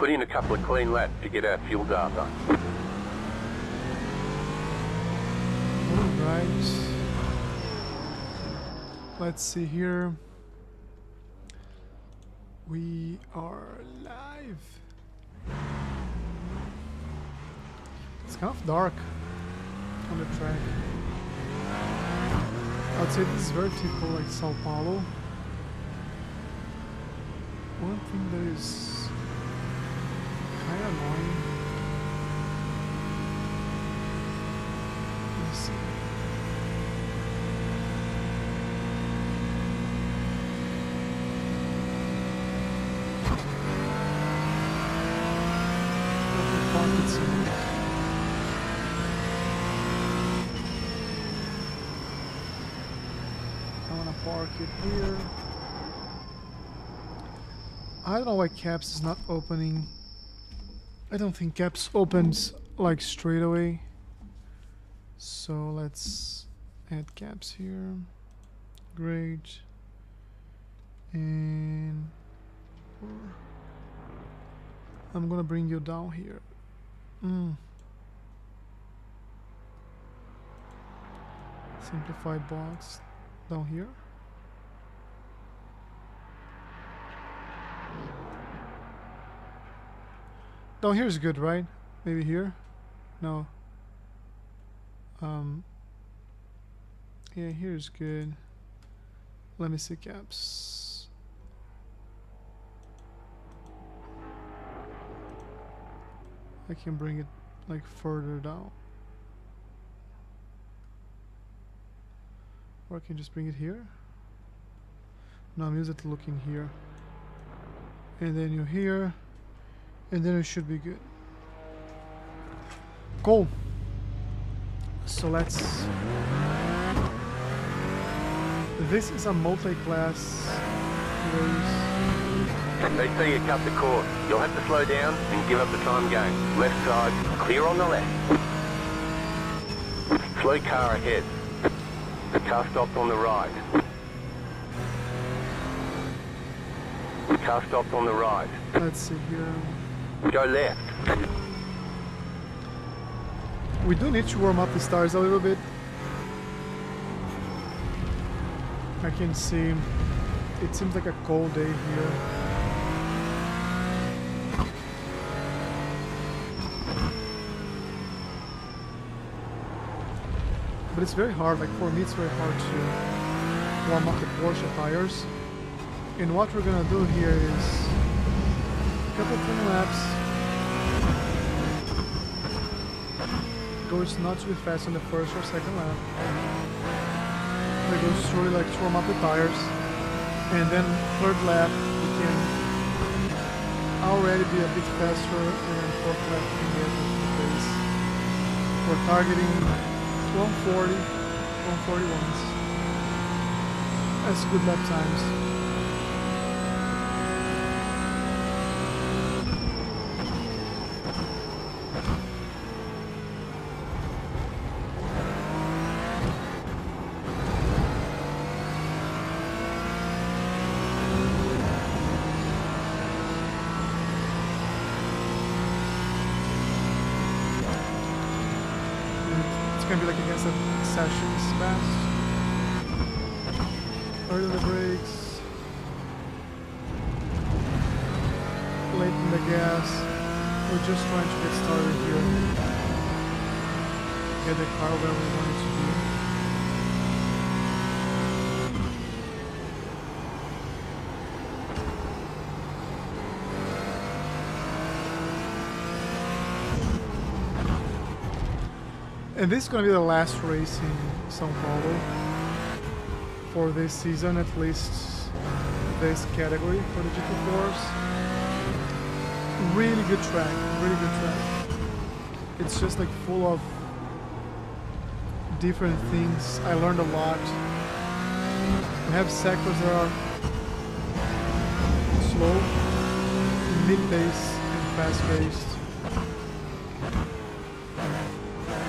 Put in a couple of clean laps to get our fuel data. Alright. Let's see here. We are live. It's kind of dark on the track. I'd say this is very typical like Sao Paulo. One thing that is kind of annoying. Let's see. I want to park it here. I don't know why Caps is not opening. I don't think Caps opens like straight away. So let's add Caps here. Great. And I'm gonna bring you down here. Simplified box down here. Down here is good, right? Maybe here? No. Yeah, here is good. Let me see Caps. I can bring it like further down. Or I can just bring it here. No, I'm used to looking here. And then you're here. And then it should be good. Cool. So let's... This is a multi-class race. They see you cut the course. You'll have to slow down and give up the time game. Left side, clear on the left. Slow car ahead. The car stopped on the right. The car stopped on the right. Let's see here. Go left. We do need to warm up the stars a little bit. I can see it seems like a cold day here. But it's very hard, like for me it's very hard to warm up the Porsche tires. And what we're gonna do here is a couple of 20 laps. Goes not too fast on the first or second lap. It goes slowly, like to warm up the tires. And then third lap we can already be a bit faster, and then fourth lap we can get into the pace. We're targeting 140, 141s. That's good lap times. Gonna be like against the sessions fast. Early in the brakes. Late in the gas. We're just trying to get started here. Get the car where we want it to be. And this is going to be the last race in Sao Paulo for this season, at least this category for the GT4s. Really good track, really good track. It's just like full of different things. I learned a lot. We have sectors that are slow, mid-pace, and fast-paced.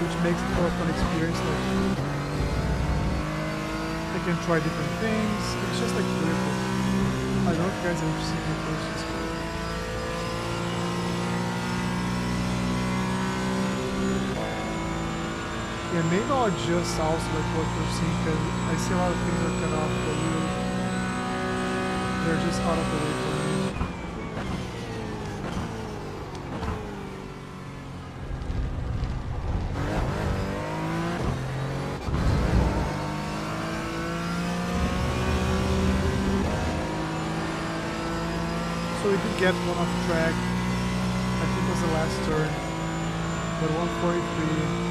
Which makes it more of an experience. Like, I can try different things. It's just like beautiful. I don't know if you guys have ever seen it. It's just cool. Yeah, maybe I'll adjust also like what we're seeing, because I see a lot of things are cut off, but they're just out of the way for me. So we did get one off track. I think it was the last turn. But 143.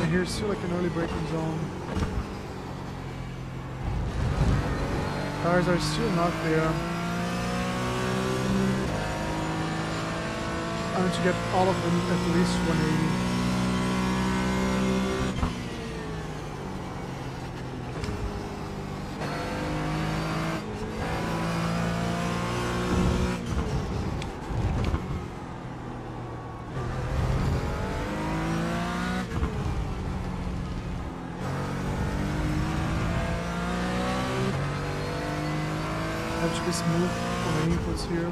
And here's still like an early braking zone. Cars are still not there. I need to get all of them at least 180. Have to be smooth on the inputs here.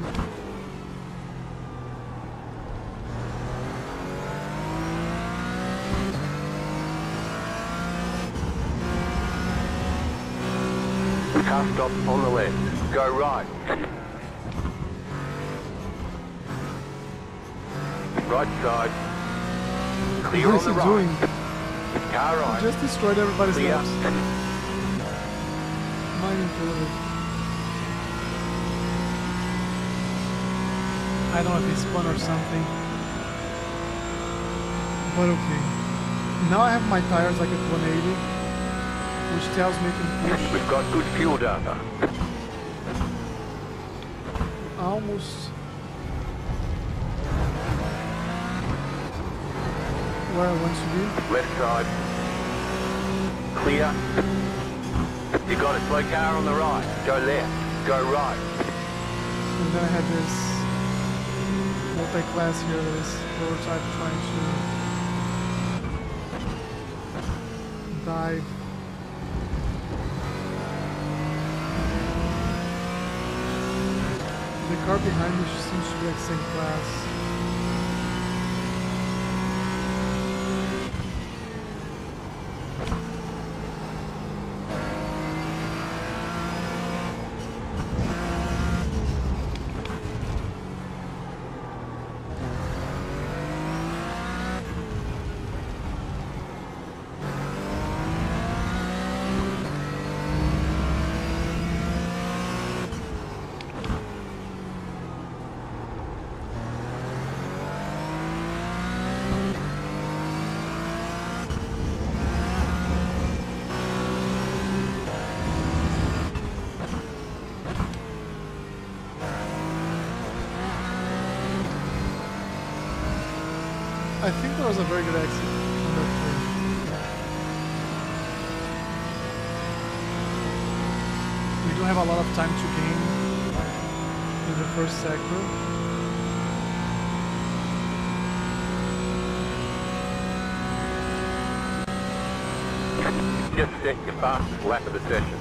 Car stop on the left. Go right. Right side. Clear What on is the he right. doing? Car He right. just destroyed everybody's Clear. laps. Mine included. I don't know if he spun or something. But okay. Now I have my tires like at 180, which tells me I can push. We've got good fuel data. Almost where I want to be. Left side. Clear. You got a slow car on the right. Go left. Go right. And then I had this multi-class here that is prototype trying to dive. The car behind me seems to be like same class. I think that was a very good exit on that turn. We do have a lot of time to gain in the first sector. Just set your fastest lap of the session.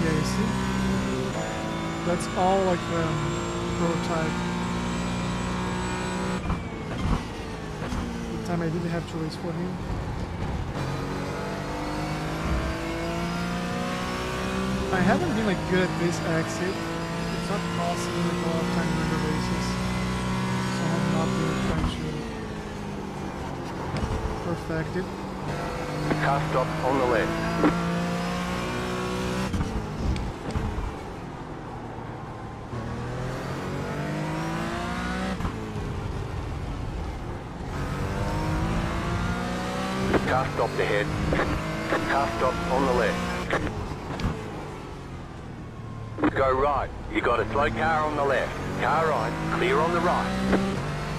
Yeah, you see? That's all like prototype. The time I didn't have to race for him. I haven't been like good at this exit. It's not costing me like a lot of time in the races. So I'm not really trying to perfect it. Car stop on the left. Car stop ahead. Car stop on the left. Go right. You got a slow car on the left. Car right. Clear on the right.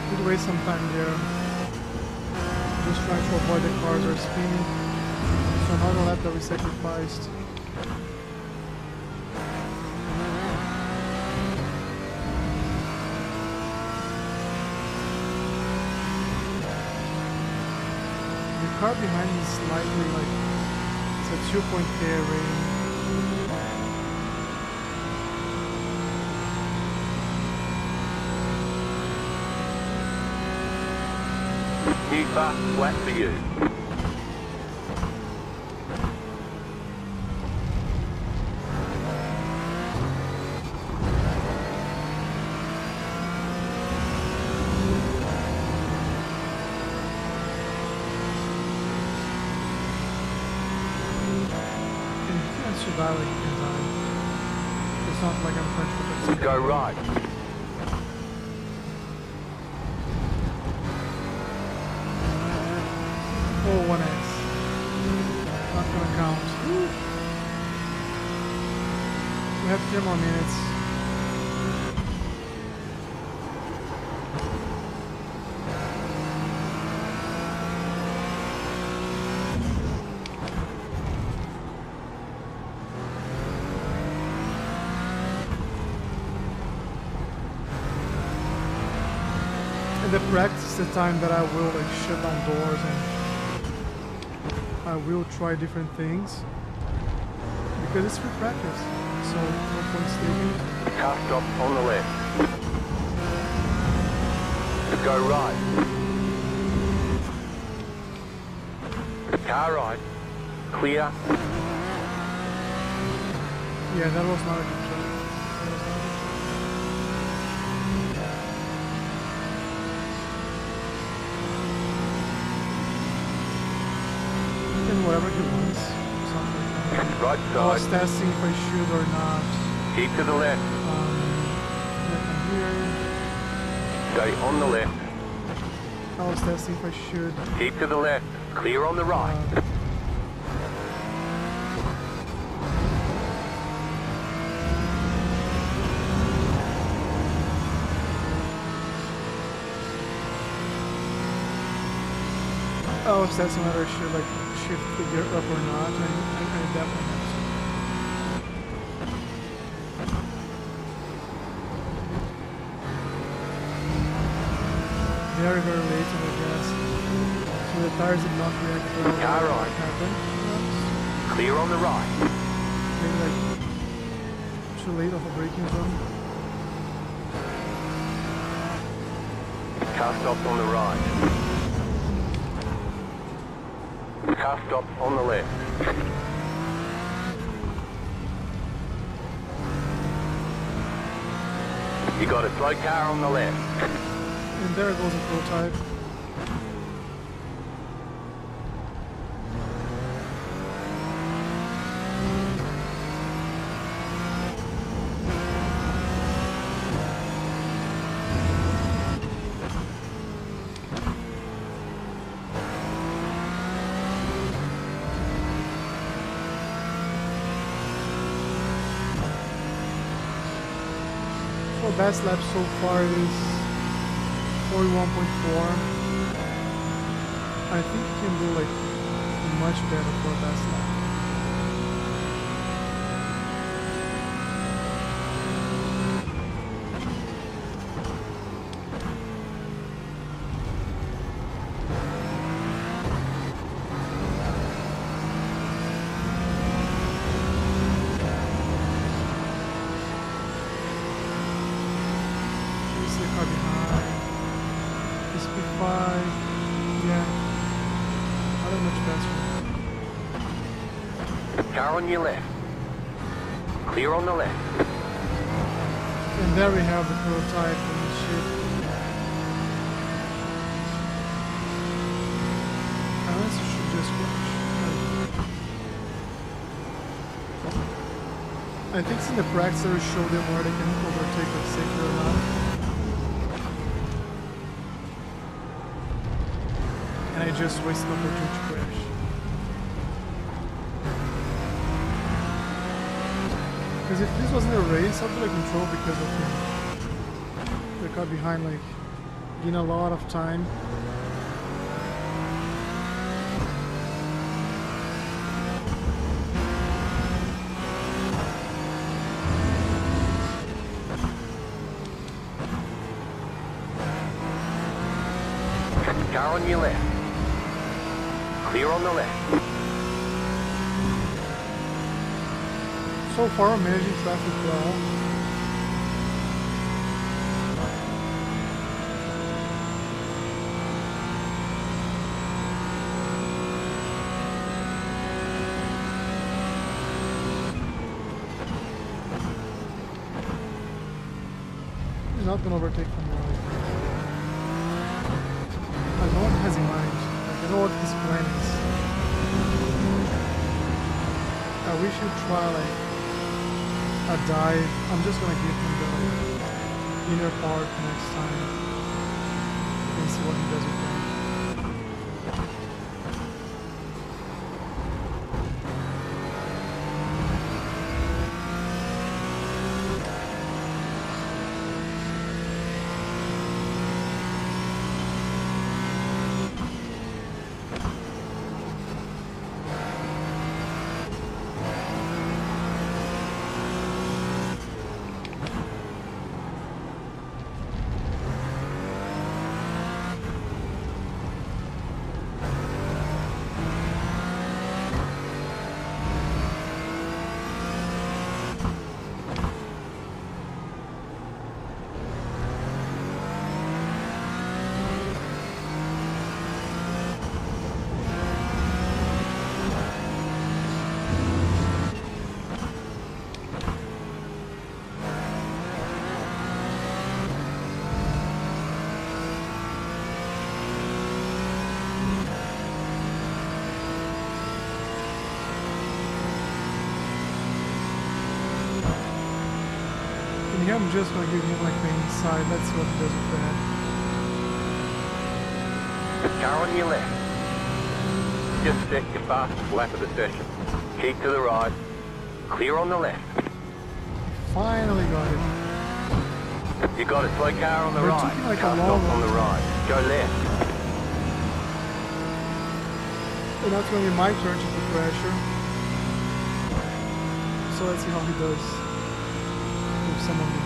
Did waste some time there. Just trying to avoid the cars are spinning. So another lap that we sacrificed. car behind me is slightly like, it's a 2-point K rating. New fast flat for you. Survive like you can die. It's not like I'm trying to protect. Go right. Oh, 1x. Not gonna count. Woo. We have 10 more minutes. The practice the time that I will like shut down doors and I will try different things because it's free practice, so no point sleeping. Car stop on the left. Go right. Car right. Clear. Yeah, that was not a good try. Whatever he wants, something like that. Right I was side. testing if I should or not. Keep to the left. Here. Stay on the left. I was testing if I should. Keep to the left. Clear on the right. I was testing whether I should like shift the gear up or not. I definitely have to. Very, very late, I guess. So the tires did not react well. Car right. What happened? Clear on the right. Maybe like too late of a braking zone. Car stop on the right. Car stop on the left. You got a slow car on the left. And there goes a prototype. So best lap so far is 41.4. I think you can do like much better for a best lap. This is the car behind. SP5, yeah, not that much faster. Car on your left. Clear on the left. And there we have the prototype and the ship. Unless you should just watch. I think it's in the practice they show them where they can overtake like safely or not. And I just wasted an opportunity to crash. Because if this wasn't a race, I'd be like in trouble because of the car behind, like, gain a lot of time. Car on your left. Clear on the left. So far, I'm managing traffic well. He's not gonna overtake from the right. I know what he has in mind. Like, I know what his plan is. We should try like a dive. I'm just gonna give him the inner part next time and see what he does with that. Here I'm just gonna give him like the inside. Let's see what he does with that. Car on your left. Just set your fastest lap of the session. Keep to the right. Clear on the left. Finally got it. You got a slow car on the We're right. taking like a Car long stops on the right. Go left. And that's gonna be my turn to put pressure. So let's see how he does with some of them.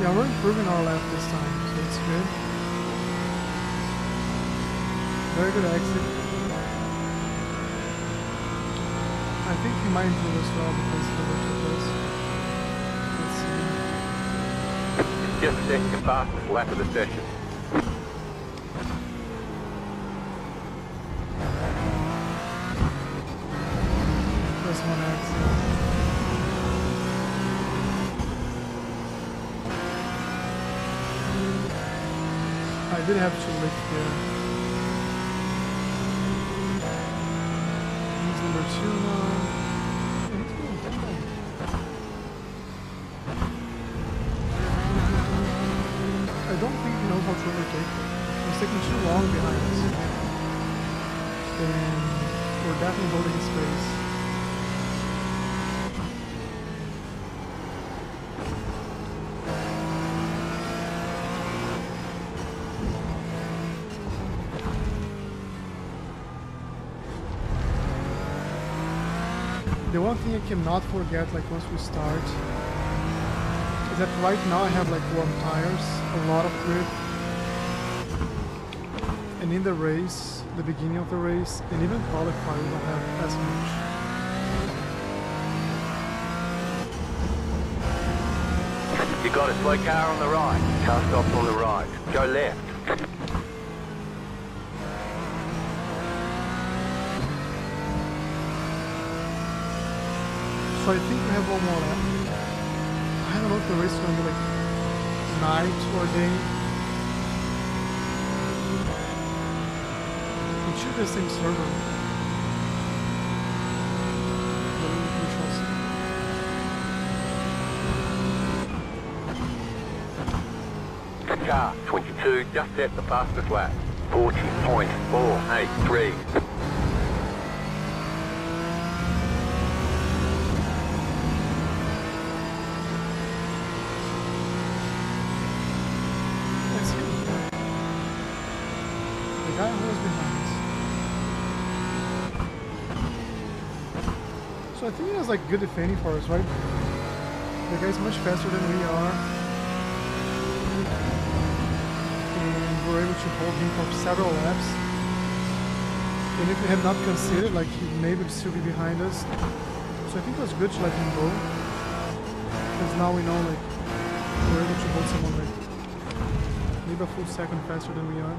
Yeah, we're improving our lap this time, so it's good. Very good exit. I think he might improve as well because he overtook us. Let's see. Just set your fastest lap of the session. Press one exit. I did have to lift there. He's number 2 now. Yeah, he's good. I don't think he knows how to overtake. He's taking too long behind us. And we're definitely holding his space. The one thing I cannot forget, like once we start, is that right now I have like warm tires, a lot of grip, and in the race, the beginning of the race, and even qualify, we don't have as much. You got a slow car on the right. Car stops on the right. Go left. So I think we have one more lap. I don't know if the race is going to be like night or day. It should be the same server. We shall see. Car 22 just set the fastest lap. 40.483. That's him. The guy who was behind us. So I think it was like good defending for us, right? The guy's much faster than we are. And we're able to hold him for several laps. And if we had not considered, like, he maybe still be behind us. So I think it was good to let him go. Because now we know, like, we're able to hold someone, like, maybe a full second faster than we are.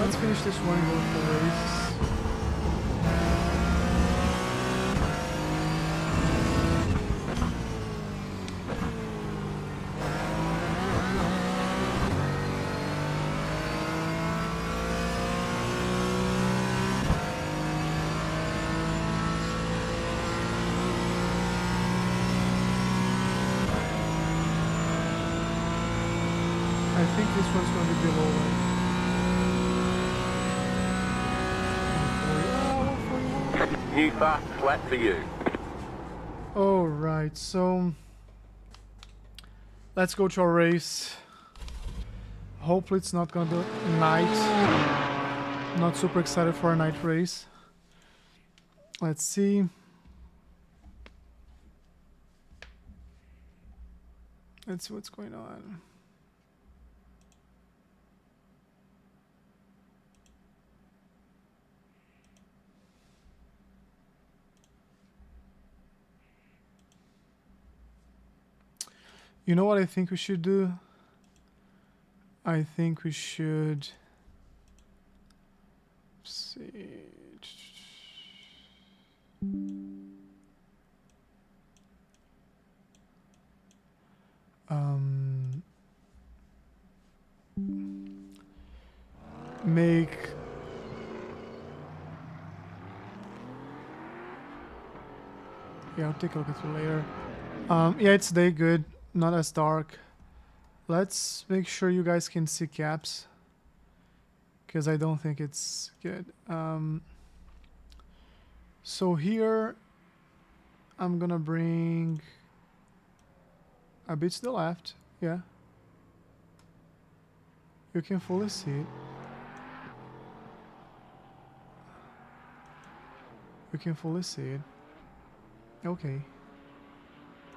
Let's finish this one and go for the race. I think this one's going to be below, right? New fastest lap for you. Alright, so let's go to our race. Hopefully it's not gonna be night. Not super excited for a night race. Let's see. Let's see what's going on. You know what I think we should do? I think we should see. Make yeah, I'll take a look at it later. Yeah, it's day good. Not as dark. Let's make sure you guys can see caps, because I don't think it's good. So here I'm gonna bring a bit to the left. Yeah, you can fully see it. You can fully see it. Okay,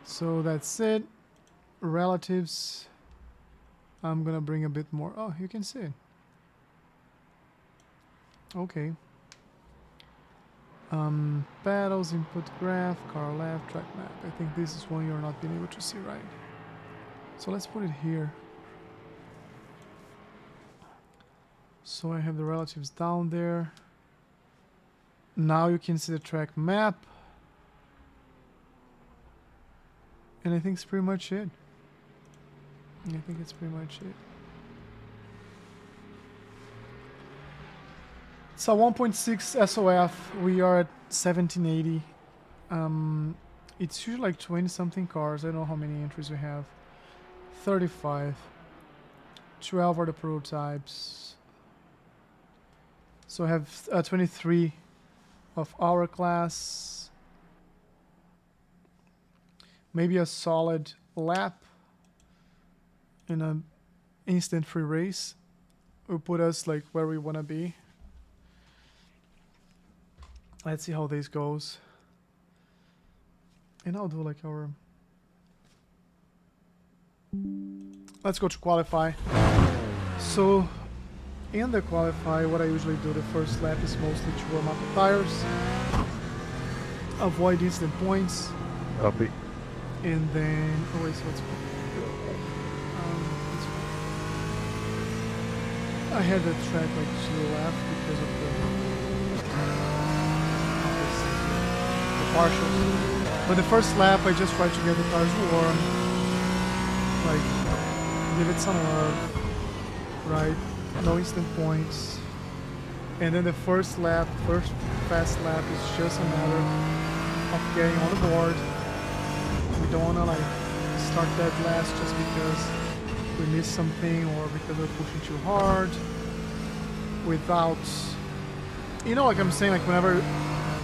so that's it. Relatives, I'm gonna bring a bit more. Oh, you can see it. Okay. Battles, input graph, car left, track map. I think this is one you're not being able to see, right? So let's put it here. So I have the relatives down there. Now you can see the track map. And I think it's pretty much it. I think it's pretty much it. So 1.6 SOF, we are at 1780. It's usually like 20 something cars. I don't know how many entries we have. 35. 12 are the prototypes. So I have 23 of our class. Maybe a solid lap in an instant free race will put us like where we want to be. Let's see how this goes. And I'll do like our... Let's go to qualify. So in the qualify, what I usually do the first lap is mostly to warm up the tires. avoid instant points, Copy. and then oh wait, so let's go. I had the track like to the left because of the partials. But the first lap, I just tried to get the tires warm, like give it some love, right? No instant points. And then the first lap, first fast lap is just a matter of getting on the board. We don't wanna like start dead last just because we missed something or because we're pushing too hard without, you know, like I'm saying, like whenever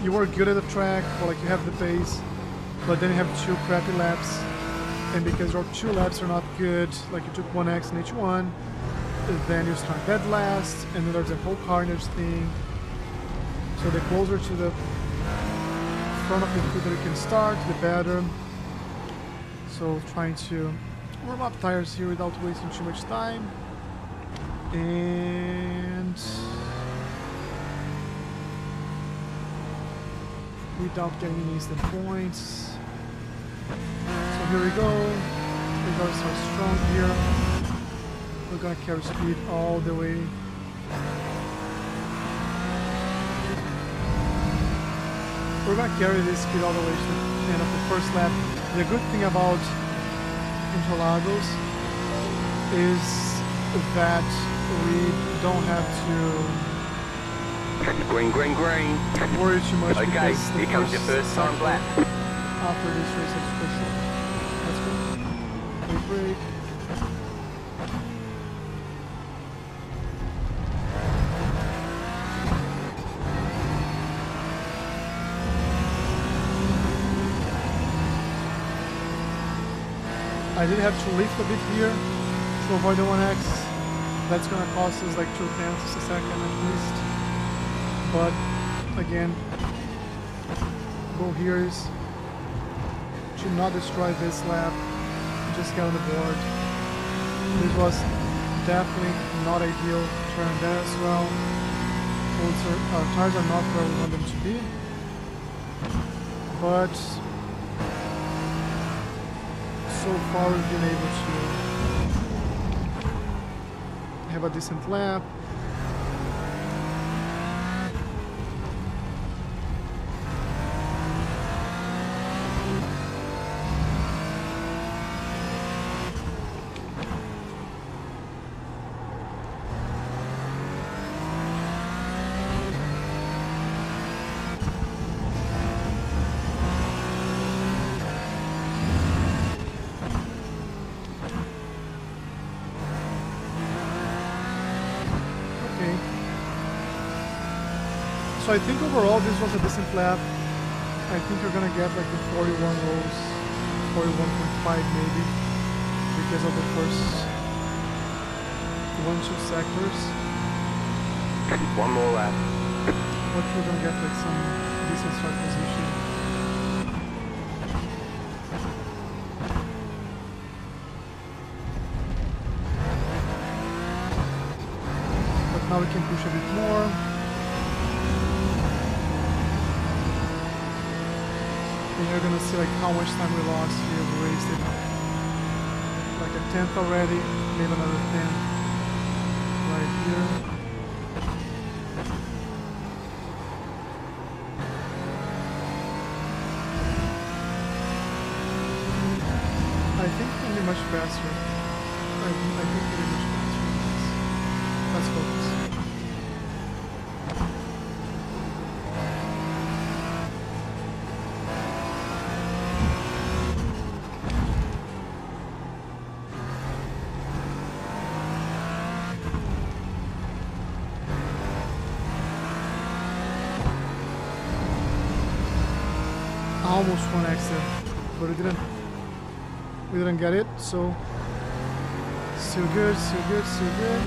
you were good at the track or like you have the pace, but then you have two crappy laps, and because your two laps are not good, like you took 1x in each one, then you start dead last, and then there's a whole carnage thing. So the closer to the front of the field that you can start, the better. So trying to warm up tires here without wasting too much time. And without getting any instant points. So here we go. We're gonna start strong here. We're gonna carry speed all the way. We're gonna carry this speed all the way to the end of the first lap. The good thing about Interlagos is that we don't have Green, green, green. to worry too much Okay, because the here comes your first time sector lap. after this race is super short. Let's go. Big break. I did have to lift a bit here to avoid the 1x. That's gonna cost us like 2 tenths a second at least. But again, goal here is to not destroy this lap, just get on the board. This was definitely not ideal turn there as well. Also, our tires are not where we want them to be. But so far we've been able to have a decent lap. So I think overall this was a decent lap. I think you're gonna get like the 41 lows, 41.5 maybe, because of the first 1-2 sectors. One more lap. But we're gonna get like some decent start position. But now we can push a bit more. And you're gonna see like how much time we lost here. We wasted like a tenth already, maybe another 10 right here. I think it can be much faster. I think it can be much faster than this. Let's focus. Almost 1x there, but we didn't get it, so still good, still good, still good.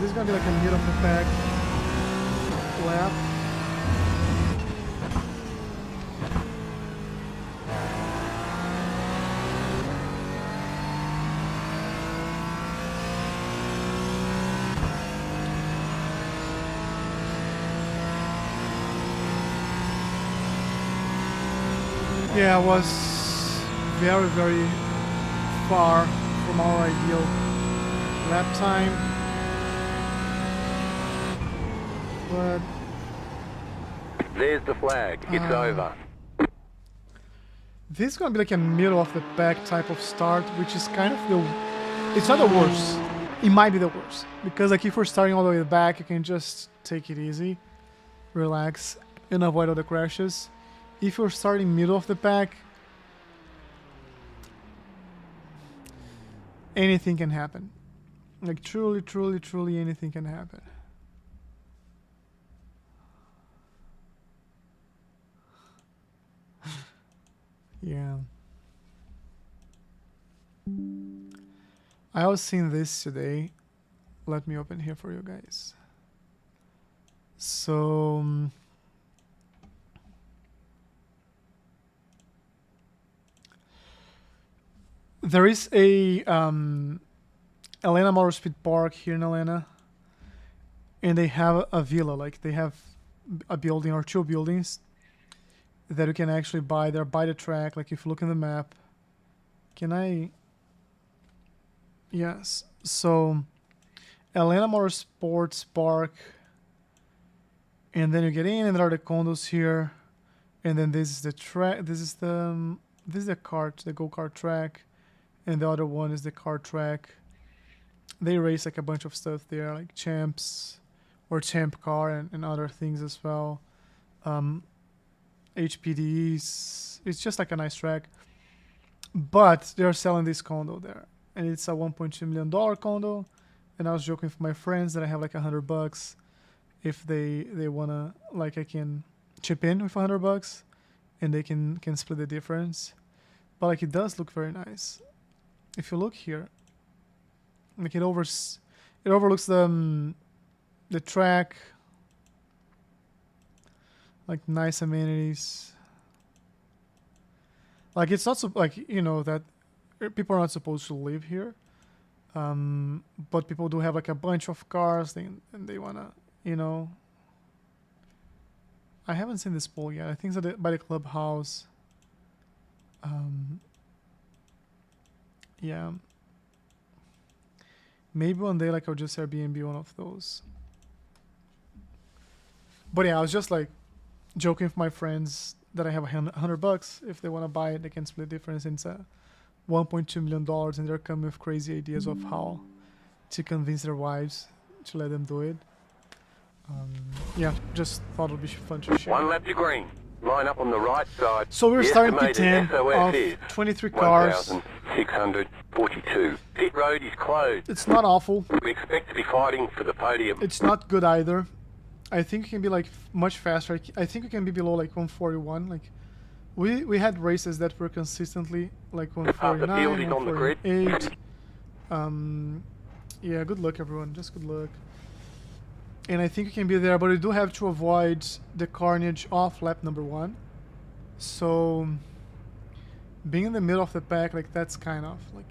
This is gonna be like a mid of the pack lap. Yeah, it was very, very far from our ideal lap time. But There's the flag. It's over. this is gonna be like a middle of the pack type of start, which is kind of the... It's not the worst. It might be the worst. Because like if we're starting all the way back, you can just take it easy, relax, and avoid all the crashes. If you're starting middle of the pack, anything can happen. Like truly, truly, truly anything can happen. Yeah. I was seeing this today. Let me open here for you guys. So there is a Atlanta Motor Speed Park here in Atlanta, and they have a villa. Like they have a building or two buildings that you can actually buy. They're by the track. Like if you look in the map, can I? Yes. So Atlanta Motorsports Park, and then you get in, and there are the condos here, and then this is the track. This is the kart, the go-kart track, and the other one is the car track. They race like a bunch of stuff there, like champs or champ car and other things as well. HPDs. It's just like a nice track. But they're selling this condo there, and it's a $1.2 million condo. And I was joking with my friends that I have like $100. If they wanna, like, I can chip in with $100, and they can split the difference. But like it does look very nice. If you look here, like it overlooks the track, like nice amenities. Like it's not like, you know, that people are not supposed to live here, but people do have like a bunch of cars, and they wanna, you know. I haven't seen this pool yet. I think it's by the clubhouse. Yeah. Maybe one day, like, I'll just Airbnb one of those. But yeah, I was just like joking with my friends that I have $100. If they want to buy it, they can split the difference. It's $1.2 million, and they're coming with crazy ideas of how to convince their wives to let them do it. Yeah, just thought it would be fun to share. One lap to green. Line up on the right side. So we're The starting estimated P10 SOS of is 23 cars. 1,642. Pit road is closed. It's not awful. We expect to be fighting for the podium. It's not good either. I think it can be like much faster. I think we can be below like 141. Like we had races that were consistently like 149, 148. Yeah, good luck everyone. Just good luck. And I think you can be there, but you do have to avoid the carnage off lap number 1. So being in the middle of the pack, like that's kind of like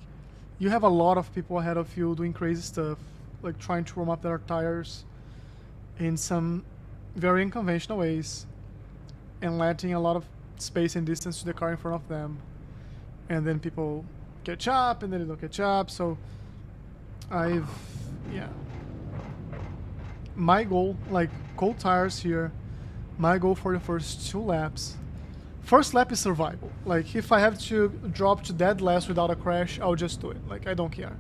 you have a lot of people ahead of you doing crazy stuff, like trying to warm up their tires in some very unconventional ways, and letting a lot of space and distance to the car in front of them. And then people catch up, and then they don't catch up. So yeah. My goal, like cold tires here, my goal for the first 2 laps. First lap is survival. Like if I have to drop to dead last without a crash, I'll just do it. Like I don't care.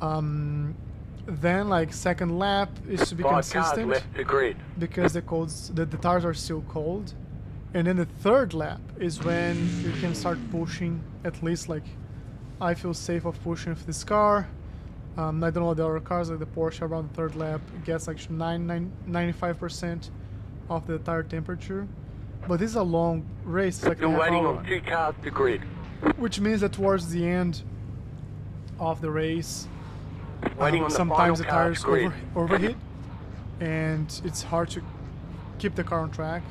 Then like second lap is to be 5 consistent, cars left to grid. because the tires are still cold. And then the third lap is when you can start pushing. At least like I feel safe of pushing with this car. I don't know the other cars, like the Porsche around the third lap gets like 95% of the tire temperature. But this is a long race. It's like Still a half waiting hour, on 2 cars to grid. which means that towards the end of the race, Waiting on the sometimes the final car tires to grid. overheat, and it's hard to keep the car on track.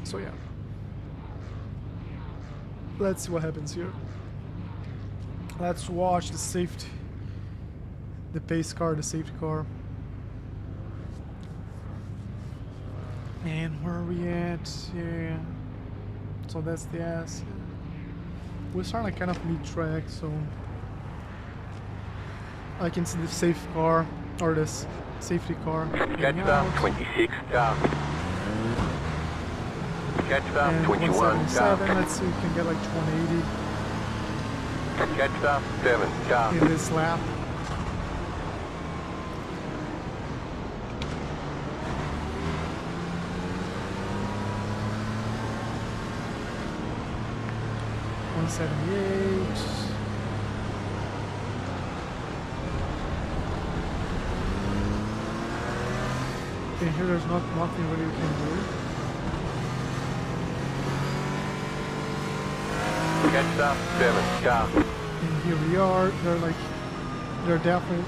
So yeah, let's see what happens here. Let's watch the pace car, the safety car. And where are we at? Yeah. So that's the ass. We're starting like kind of mid-track, so I can see the safe car or this safety car. Catch up 26 car. Catch up And 21 177, car. let's see if we can get like 180 Catch up 7 car. in this lap. Okay, here there's nothing really we can do. Catch up 7 car. And here we are. They're definitely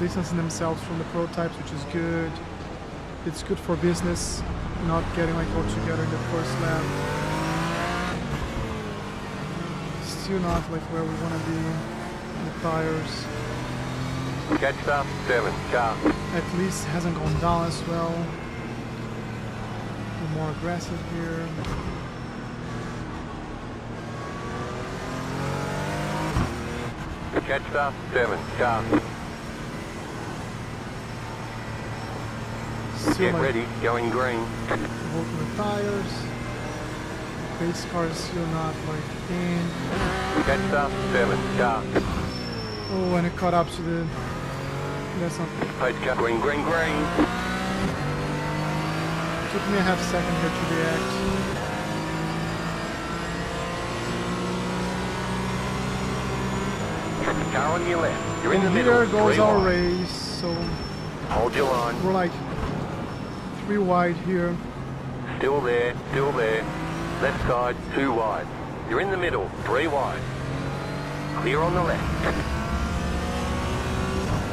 distancing themselves from the prototypes, which is good. It's good for business, not getting like all together in the first lap. Still not like where we want to be in the tires. Catch up 7 car. At least hasn't gone down as well. We're more aggressive here. Catch up 7 car. Still Get like ready, going green. working the tires. Base car is still not like in. Catch up 7 car. Oh, and it caught up to the. That's not. Post car. Green, green, green. Took me a half second here to react. Car on your left. You're in the And middle. here goes 3 our wide. race. So Hold your line. we're like 3 wide here. Still there, still there. Left side, 2 wide. You're in the middle, 3 wide. Clear on the left.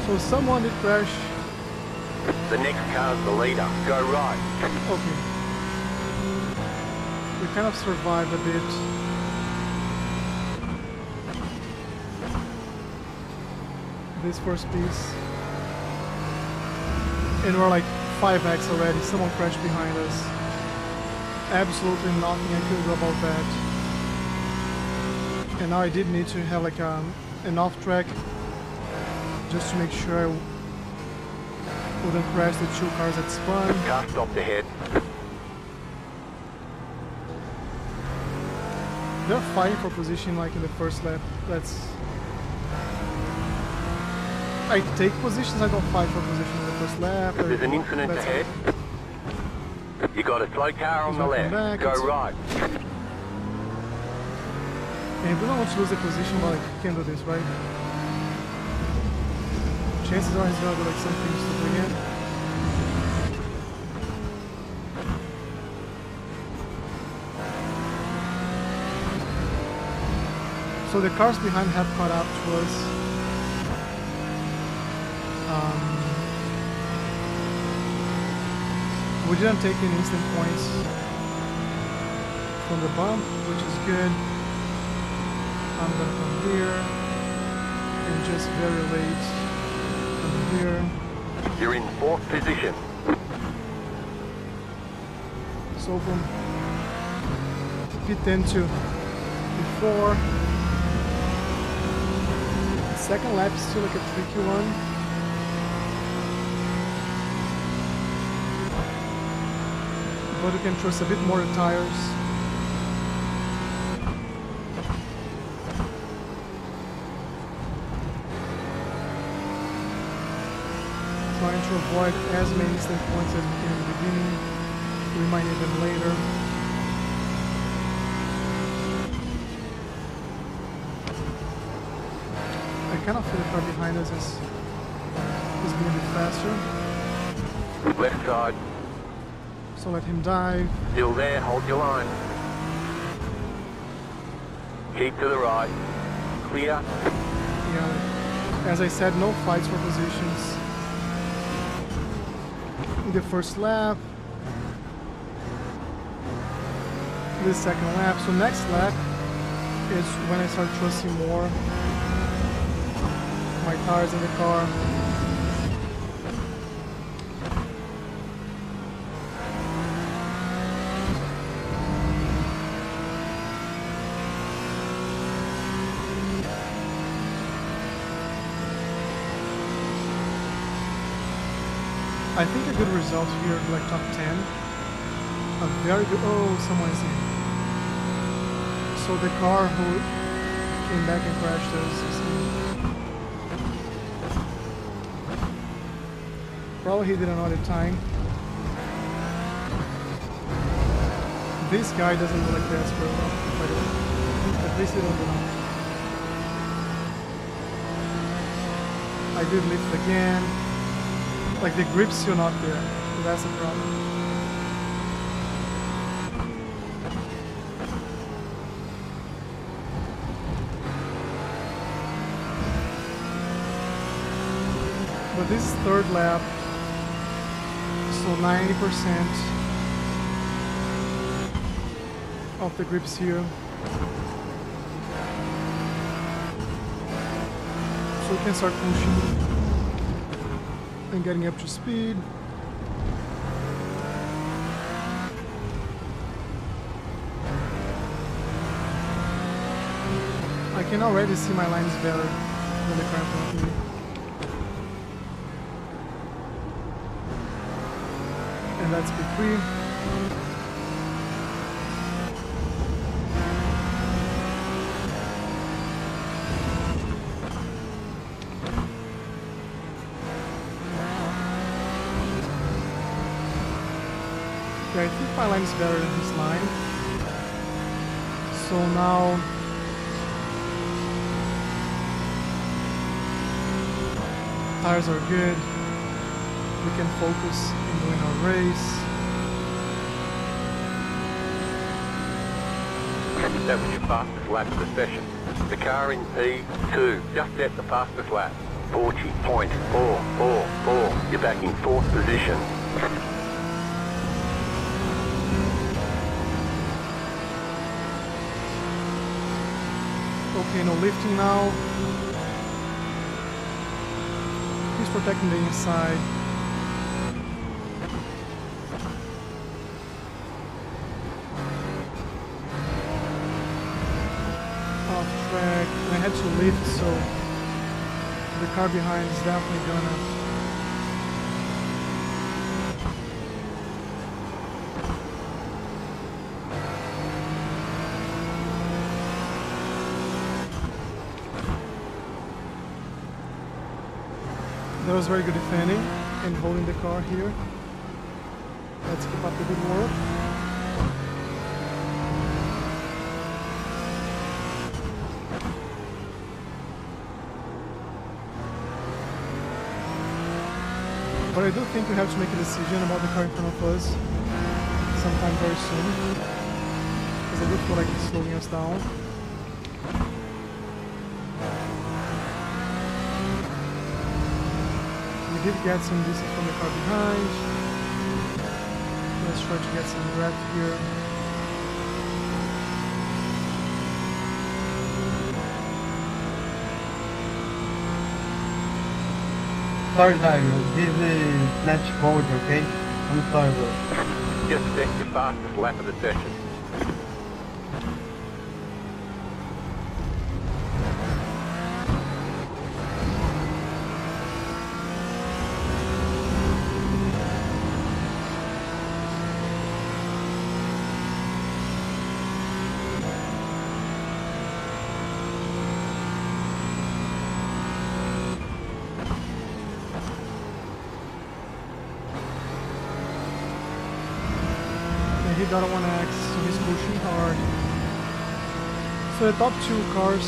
So someone did crash. The next car's the leader. Go right. Okay. We kind of survived a bit. This first piece. And we're like 5x already. Someone crashed behind us. Absolutely nothing I could do about that. And now I did need to have like an off track just to make sure I wouldn't crash the 2 cars that spun. Car stopped ahead. They're fighting for position like in the first lap. I take positions, I don't fight for position in the first lap. There's an incident That's ahead. You got a slow car on the Welcome left. back. Go It's- right. And we don't want to lose the position, but like, we can do this, right? Chances are he's gonna do like some things to bring in. So the cars behind have caught up to us. We didn't take any instant points from the bump, which is good. I'm gonna come here and just very late come here. You're in 4th position. So from P10 to P4. The second lap is still like a tricky one. But you can trust a bit more the tires. Trying to avoid as many instant points as we can in the beginning. We might need them later. I kind of feel the car behind us is being a bit faster. Left side. So let him dive. Still there. Hold your line. Keep to the right. Clear. Yeah, as I said, no fights for positions. In the first lap. This second lap. So next lap is when I start trusting more my tires in the car. I think a good result here, like top 10. A very good. Oh, someone's in. So the car who came back and crashed us is in. Probably he didn't know the time. This guy doesn't look like that's very well, by the way. At least he don't know. I did lift again. Like the grip's still not there. So that's the problem. But this is third lap. So 90% of the grips here. So we can start pushing and getting up to speed. I can already see my lines better than the car in front of me. And that's P3. Okay, I think my line is better than his line. So now tires are good. We can focus in doing our race. That was your fastest lap of the session. The car in P2 just set the fastest lap. 40.444. You're back in fourth position. Okay, no lifting now. He's protecting the inside. Off track. And I had to lift, so the car behind is definitely gonna. That was very good defending and holding the car here. Let's keep up the good work. But I do think we have to make a decision about the car in front of us sometime very soon. Because I do feel like it's slowing us down. We did get some distance from the car behind. Let's try to get some breath here. Sorry, Tiger. This is not mode, okay? I'm sorry, bro. Just set your fastest lap of the session. He got a 1X, so he's pushing hard. So the top two cars,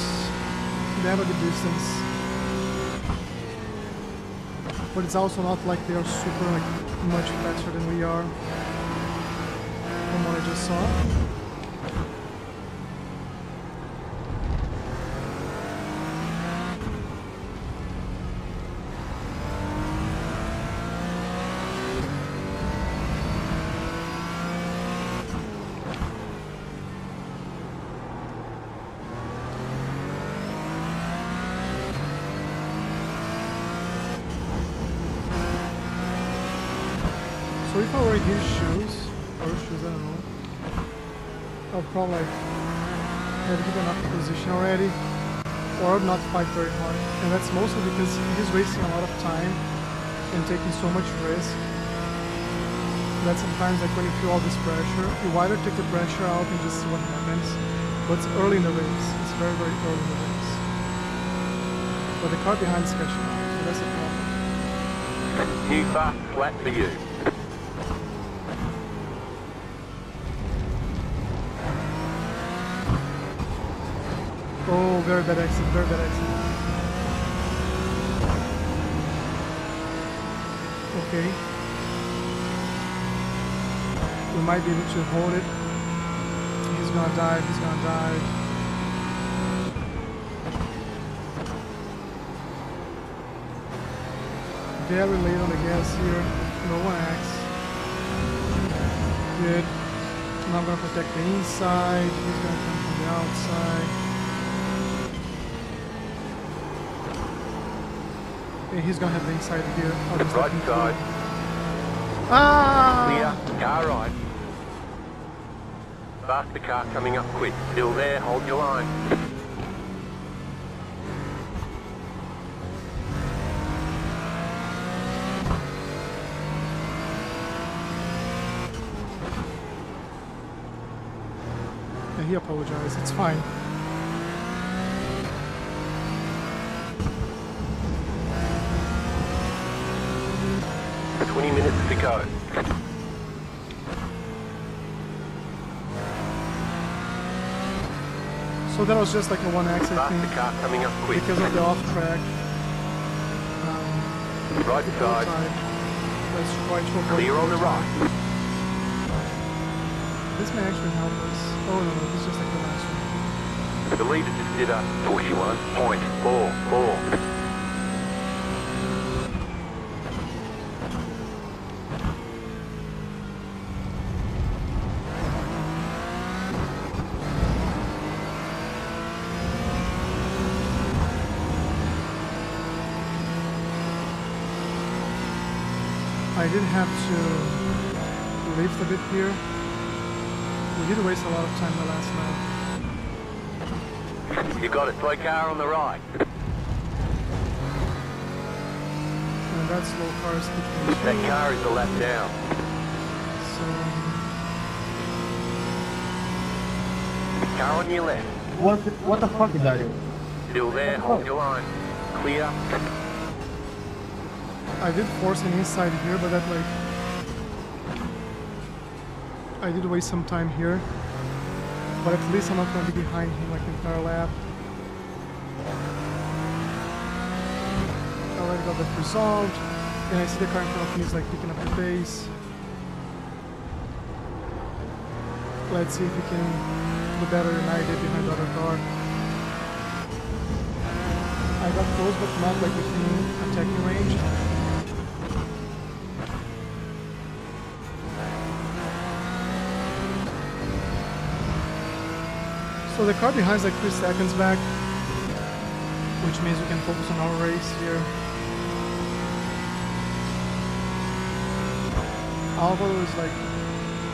they have a good distance. But it's also not like they are super much faster than we are. From what I just saw. So if I wear his shoes, or shoes, I don't know, I'll probably have given up the position already, or I'll not fight very hard. And that's mostly because he's wasting a lot of time and taking so much risk that sometimes, like when you feel all this pressure, you either take the pressure out and just see what happens. But it's early in the race. It's very, very early in the race. But the car behind is catching up, so that's the problem. New fast flat for you. Oh, very bad exit, very bad exit. Okay. We might be able to hold it. He's gonna dive, he's gonna dive. Very late on the gas here. No 1X. Good. Now I'm gonna protect the inside. He's gonna come from the outside. And he's gonna have the inside here. I'll just let him Right side. through. Ah! Clear. Car right. Faster car coming up quick. Still there. Hold your line. And he apologized. It's fine. For 20 minutes to go. So that was just like a 1X, I Faster think, car coming up quick. because of the off track. Right side. Let's try to avoid Clear on the overtime. right. This may actually help us. Oh no, no, this is just like the last one. The leader just did a 41.44. I did have to lift a bit here. We did waste a lot of time the last lap. You got a slow car on the right. And that slow car is keeping me That through. car is a lap down. So Car on your left. What the fuck is that? Still there. Hold your line. Clear. I did force an inside here, but that like I did waste some time here. But at least I'm not gonna be behind him like the entire lap. I already got that resolved. And I see the car in front of me is like picking up the pace. Let's see if we can do better than I did behind the other car. I got close but not like within attacking range. So the car behind is like 3 seconds back, which means we can focus on our race here. Alvaro is like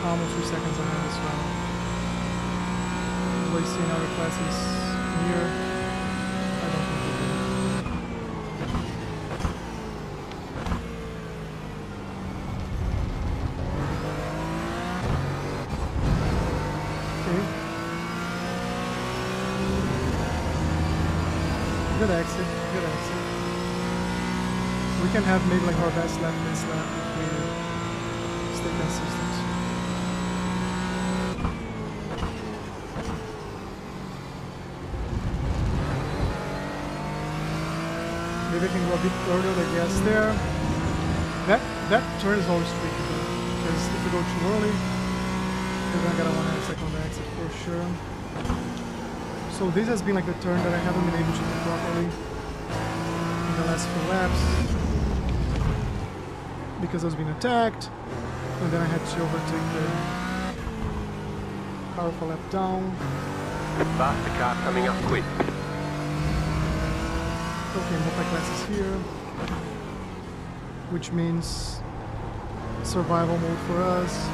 almost 3 seconds ahead as well. Do I see another classes near? I don't think we do. Okay. Good exit, good exit. We can have maybe like our best lap this lap if we stay consistent. Maybe I can go a bit earlier, I guess, there. That turn is always tricky though, because if we go too early, we're gonna get a 1 second exit for sure. So this has been like the turn that I haven't been able to do properly in the last few laps because I was being attacked, and then I had to overtake the powerful lap down. Faster car coming up quick. Okay, multi-classes here, which means survival mode for us.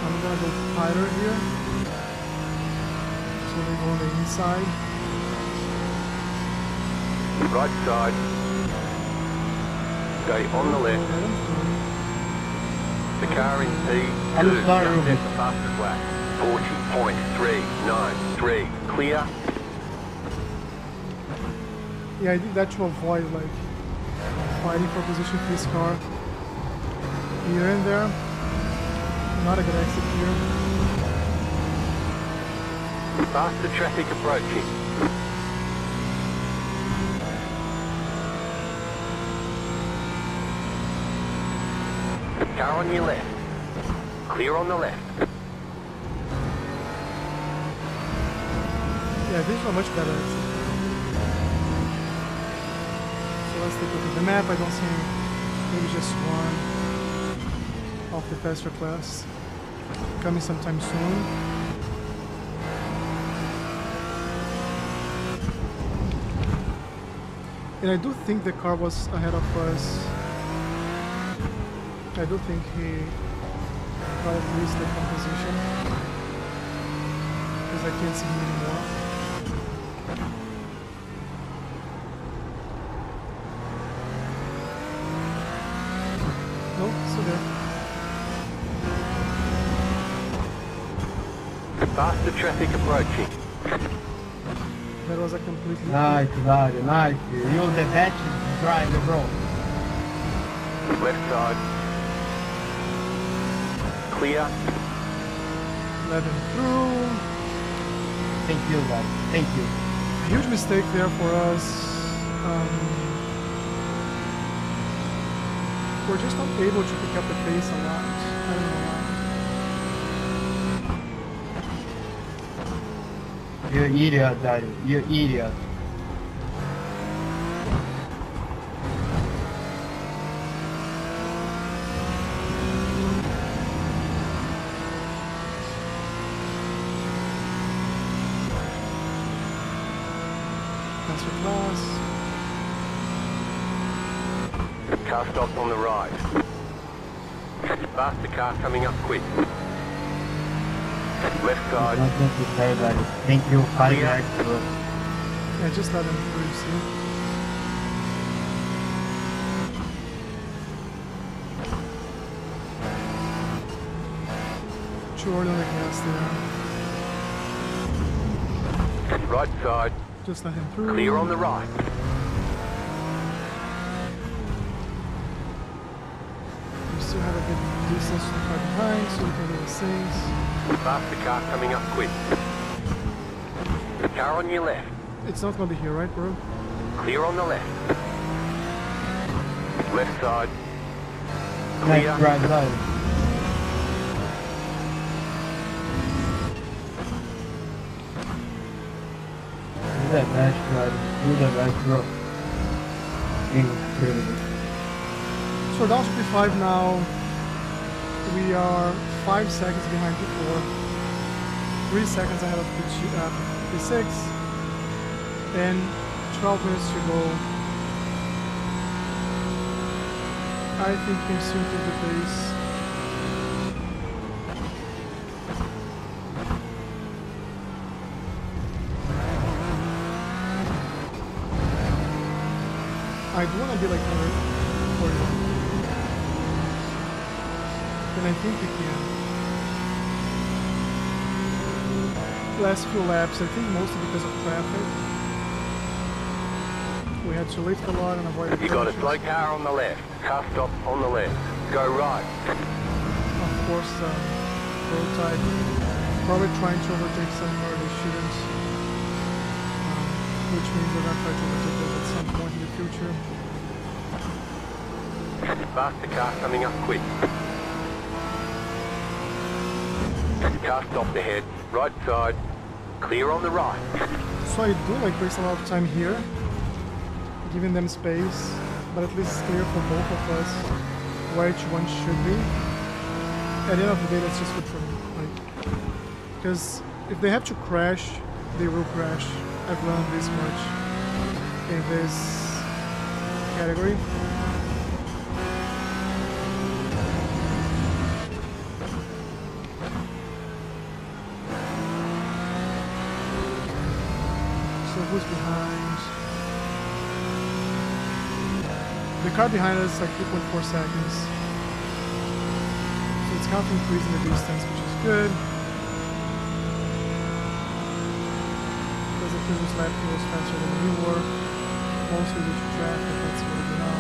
I'm gonna go tighter here. So they go on the inside. Right side. Stay on the left. Let 'em through. The car in P2 I'm just sorry, at Ruben. the fastest lap. 40.393. Clear. Yeah, I did that to avoid like fighting for position for this car. Here and there. Not a good exit here. Faster traffic approaching. Car on your left. Clear on the left. Yeah, this is a much better exit. So let's take a look at the map. I don't see any, maybe just one of the faster class coming sometime soon. And I do think the car was ahead of us. I do think he got at least the composition. Because I can't see him anymore. Nope, still there. Faster traffic approaching. That was a completely... Nice, Dario, nice. Use the batch to drive the bro. Left side. Clear. Let him through. Thank you, guys. Thank you. A huge mistake there for us. We're just not able to pick up the pace a lot. I don't know why. You idiot, Dario. You idiot. Faster class. Car stopped on the right. Faster car coming up quick. Left side. Not necessary, Dario. Thank you. Five Clear. laps, bro. Yeah, just let him through, you see? Too early on the gas there. Right side. Just let him through. Clear on the right. We still have a good distance to the car behind, so we can do the things. Faster car coming up quick. Car on your left. It's not gonna be here, right, bro? Clear on the left. Left side. Nice Clear. drive, Dario. Do the best, Dario. Do the best, bro. Incredible. So we're down to P5 now. We are 5 seconds behind P4. 3 seconds ahead of P6. And 12 minutes to go. I think we can soon take the pace. I do want to be like 140. And I think we can. Last few laps, I think mostly because of traffic. We had to lift a lot and avoid the You got a crashes. slow car on the left. Car stop on the left. Go right. Of course, road type. Probably trying to overtake somewhere they shouldn't. Which means they're gonna try to overtake us at some point in the future. Faster car coming up quick. Car stopped ahead. Right side. Clear on the right. So I do like waste a lot of time here, giving them space, but at least it's clear for both of us where each one should be. At the end of the day, that's just good for me. Like, because if they have to crash, they will crash. I've learned this much in this category. who's behind. The car behind us is like 3.4 seconds. So it's kind of increasing the distance, which is good. Because the previous lap he was faster than we were. Mostly due to traffic, that's where we're now.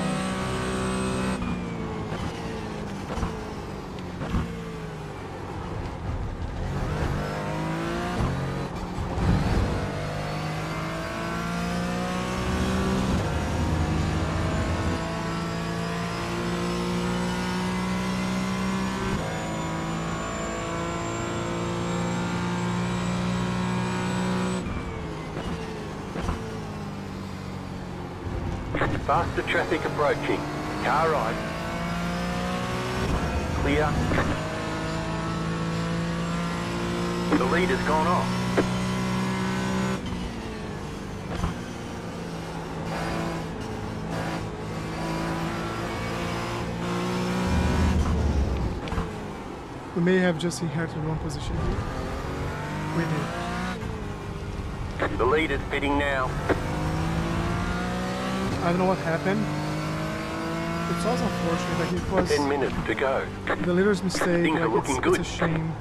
Faster traffic approaching. Car right. Clear. The leader's gone off. We may have just inherited wrong position here. We did. The leader's pitting now. I don't know what happened. It's also unfortunate, like it was 10 minutes to go. the leader's mistake, Things are like looking it's good. a shame.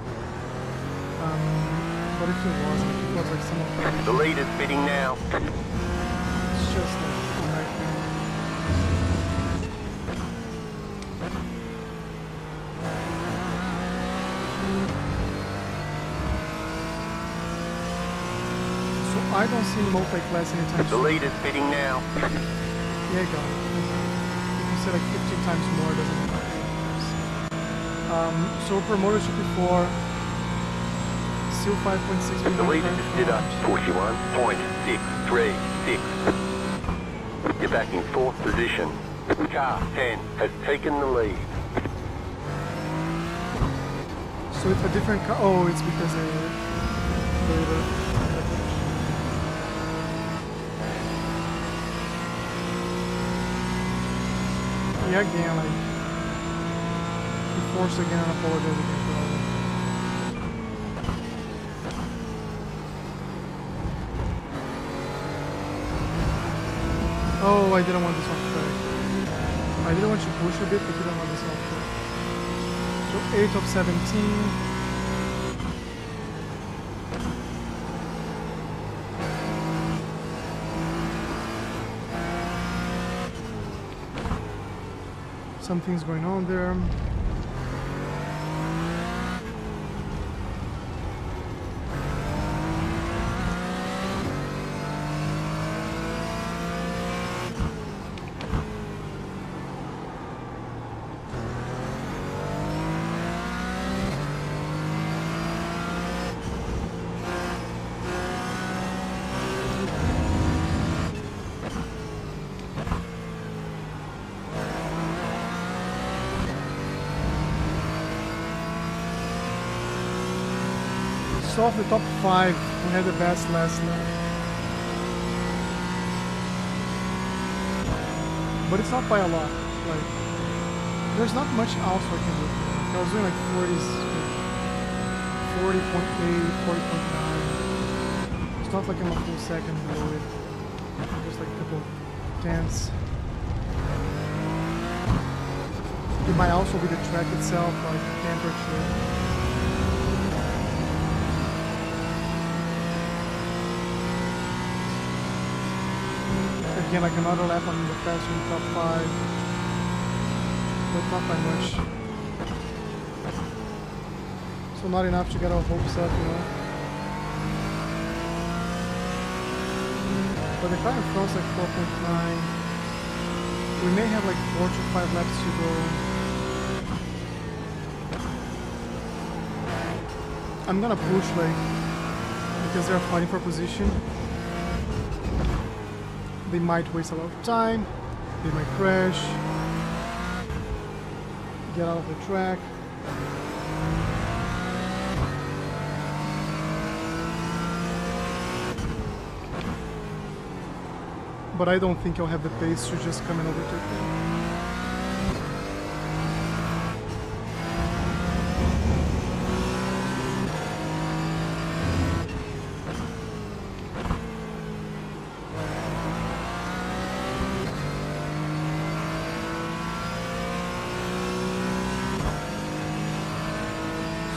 But if it wasn't, it was like some of The leader's pitting now. it's just like a nightmare. So I don't see multi-class anytime The soon. leader's pitting now. Yeah, go. If you say like 15 times more, it doesn't matter. So promoted to before. Still 5.6 The million leader times just did a more. 41.636. You're back in fourth position. Car 10 has taken the lead. So it's a different car. Oh, it's because they yeah, again, like he forced again and apologize again for all of it. Oh, I didn't want this off track. I didn't want to push a bit, but didn't want this off track. So 8 of 17. Something's going on there. So off the top 5, we had the best last lap. But it's not by a lot. Like, there's not much else I can do. Like, I was doing like 40s, 40.8, 40.9. It's not like I'm a full second below it. I'm just like a couple tenths. It might also be the track itself, like temperature. Again, like another lap on the faster in top 5, but not by much. So not enough to get our hopes up, you know. But the car in front's like 4.9. We may have like 4 to 5 laps to go. I'm gonna push like because they're fighting for position. They might waste a lot of time, they might crash, get out of the track. But I don't think I'll have the pace to just come and overtake them.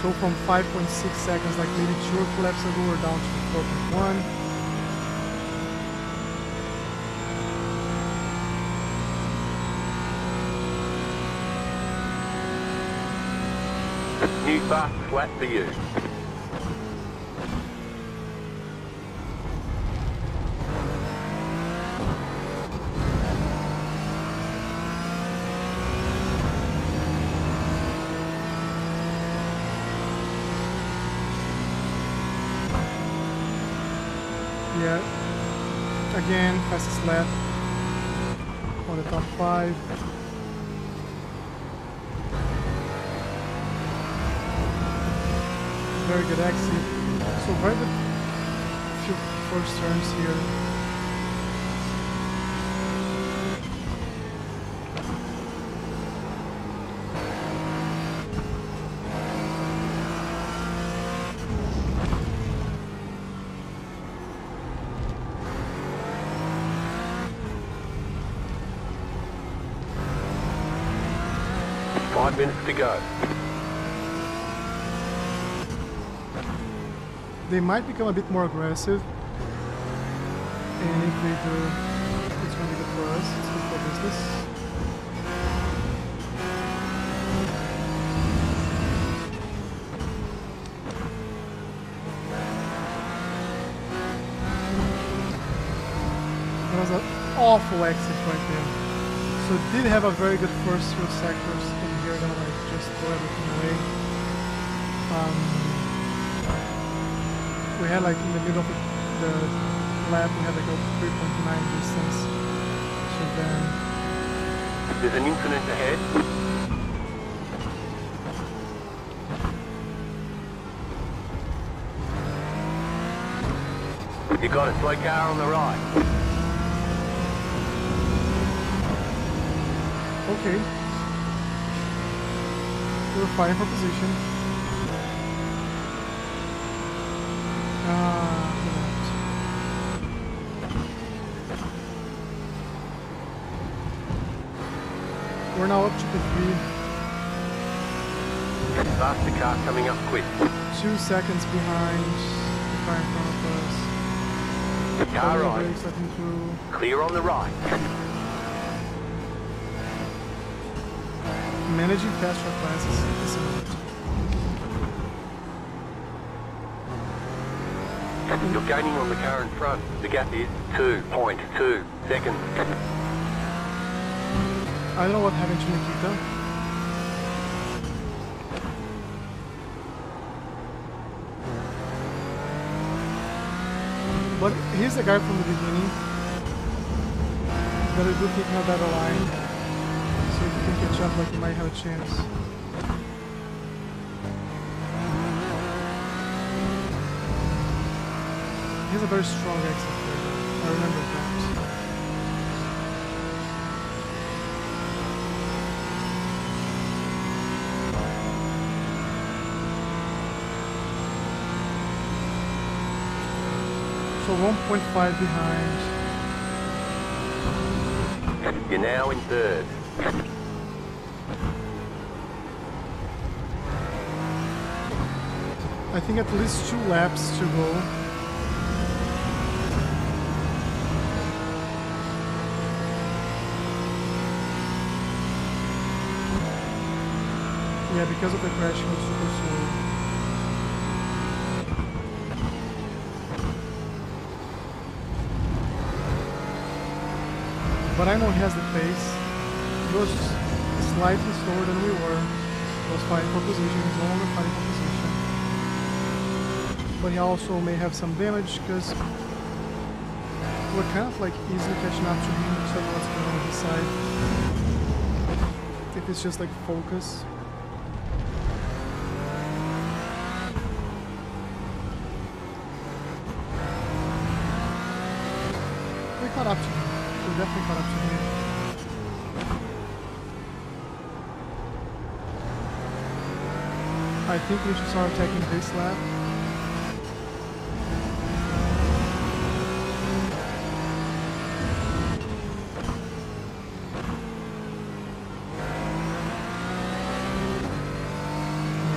So from 5.6 seconds, like maybe 2 or 3 laps ago, we're down to 4.1. New fastest lap for you. Yeah, again, fastest lap on the top 5. Very good exit. So very good few first turns here. Five minutes to go. They might become a bit more aggressive, and if they do, it's going to be good for us. It's good for business. That was an awful exit right there. So it did have a very good first few sectors in here that like just throw everything away. We had like in the middle of the lap, we had like a 3.9 distance. So then There's an incident ahead. You got a slow car on the right. okay. We were fighting for position. We're now up to P3. Faster car coming up quick. 2 seconds behind the car in front of us. Car Double right. brakes, letting through. Clear on the right. Managing fast track classes is important. You're gaining on the car in front. The gap is 2.2 seconds. I don't know what happened to Nikita. But he's the guy from the beginning that I do think have better line. So if you can catch up, like you might have a chance. He has a very strong exit there. I remember that. So 1.5 behind. You're now in third. I think at least 2 laps to go. Yeah, because of the crash, he was super slow. But I know he has the pace. He was slightly slower than we were. He was fighting for position. He's no longer fighting for position. But he also may have some damage because we're kind of like easily catching up to him. So I don't know what's going on his side. If it's just like focus. We caught up to him. We definitely caught up to him. I think we should start attacking this lap.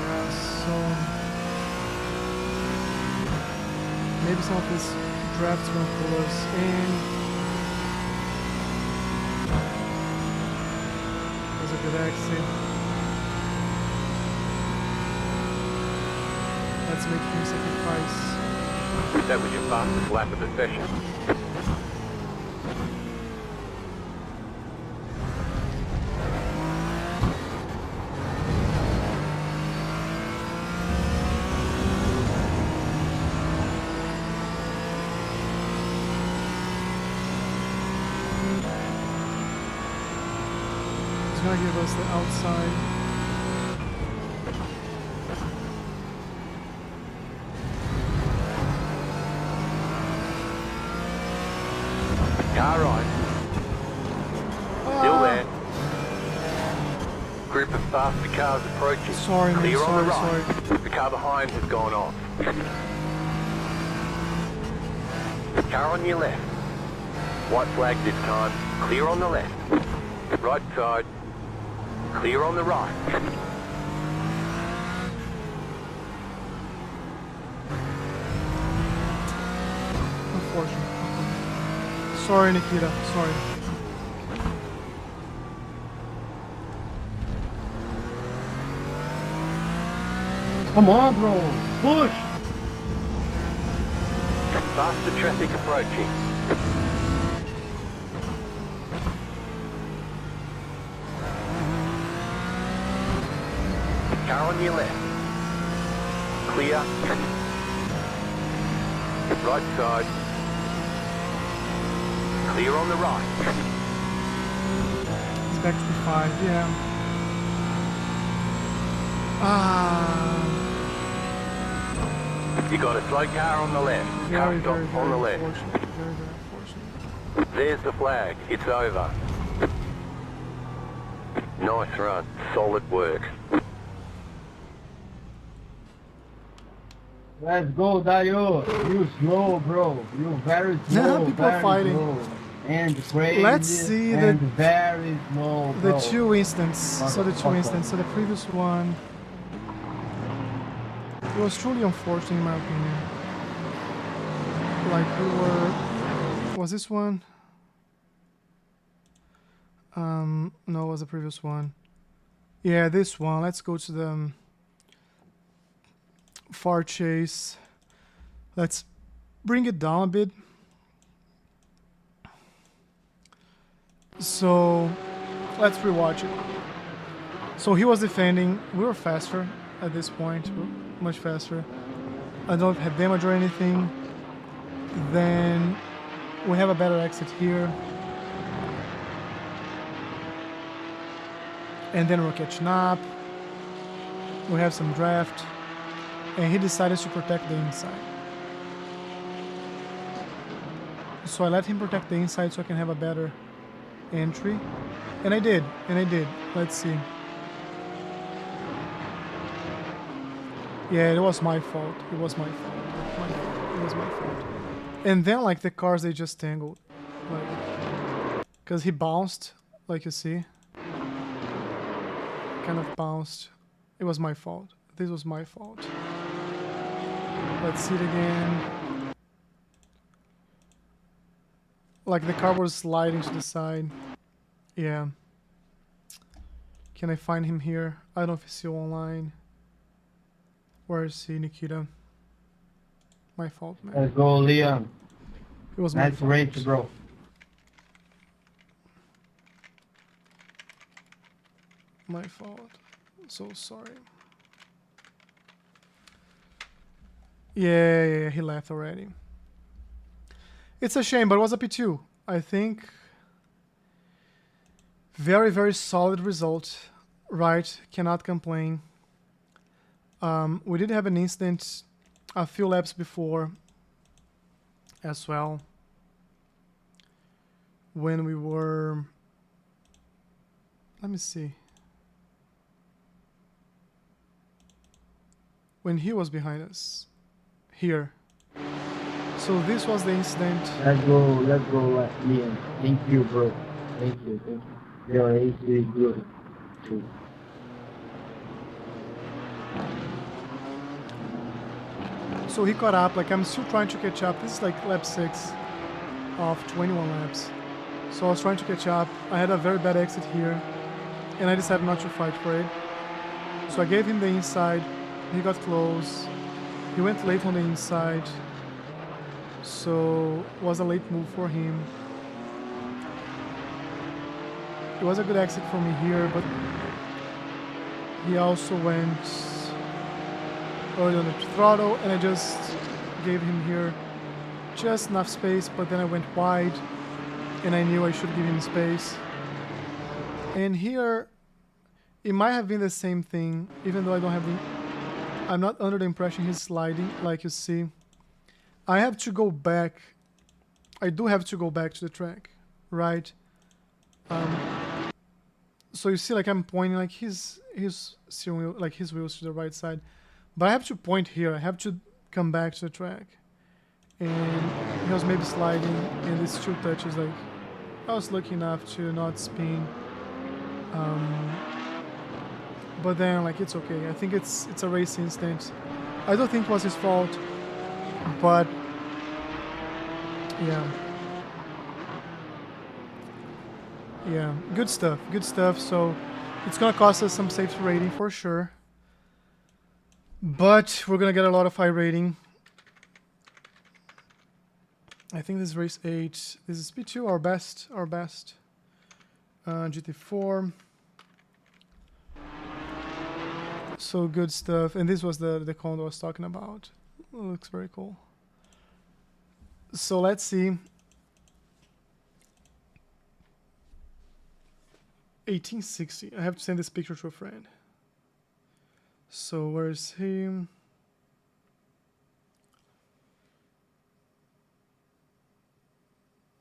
Yes. so maybe some of this draft's gonna pull us in. Was a good exit. Let's make him sacrifice. That was your fastest lap of the session. He's gonna give us the outside. Car right. Still there. Group of faster cars approaching. Sorry, man, Clear on the sorry. right. The car behind has gone off. Car on your left. White flag this time. Clear on the left. Right side. Clear on the right. Unfortunate. Sorry, Nikita. Sorry. Come on, bro. Push. Faster traffic approaching. Car on your left. Clear. Right side. Clear on the right. He's back to the 5, yeah. You got a slow car on the left. Car Very, stop very, on very the left. unfortunate. Very, very unfortunate. There's the flag. It's over. Nice run. Solid work. Let's go, Dayo. You slow, bro. You very slow. People are very fighting. slow. And crazy. Let's see and very slow, The bro. two instants. So the two instants. So the previous one. It was truly unfortunate in my opinion. Like we were. Was this one? No, it was the previous one. Yeah, this one. Let's go to the far chase. Let's bring it down a bit. So let's rewatch it. So he was defending. We were faster at this point, much faster. I don't have damage or anything. Then we have a better exit here. And then we're catching up. We have some draft. And he decided to protect the inside. So I let him protect the inside so I can have a better entry. And I did. Let's see. Yeah, it was my fault. It was my fault. It was my fault. And then, like, the cars, they just tangled. Like, because he bounced, like you see. Kind of bounced. It was my fault. This was my fault. Let's see it again. Like, the car was sliding to the side. Yeah. Can I find him here? I don't know if he's still online. Where is he, Nikita? My fault, man. Let's go, Liam. It was my Nice fault. race, bro. My fault. So sorry. Yeah, he left already. It's a shame, but it was a P2. I think very, very solid result. Right, cannot complain. We did have an incident a few laps before as well. When we were... Let me see. When he was behind us. Here. So this was the incident. Let's go, Liam. Thank you, bro. Thank you. Your race is good, too. So he caught up. Like, I'm still trying to catch up. This is like lap 6 of 21 laps. So I was trying to catch up. I had a very bad exit here, and I decided not to fight for it. So I gave him the inside. He got close. He went late on the inside. So it was a late move for him. It was a good exit for me here, but he also went early on the throttle, and I just gave him here just enough space, but then I went wide, and I knew I should give him space. And here, it might have been the same thing, even though I don't have the... I'm not under the impression he's sliding, like you see. I have to go back. I do have to go back to the track, right? So you see, like, I'm pointing like his steering wheel, like his wheels to the right side, but I have to point here. I have to come back to the track, and he was maybe sliding, and these two touches, like, I was lucky enough to not spin. But then, like, it's okay. I think it's a race incident. I don't think it was his fault, but yeah. Yeah, good stuff, good stuff. So it's gonna cost us some safety rating for sure, but we're gonna get a lot of high rating. I think this is race 8. This is P2, our best. GT4. So good stuff. And this was the condo I was talking about. It looks very cool. So let's see. 1860. I have to send this picture to a friend. So where is he?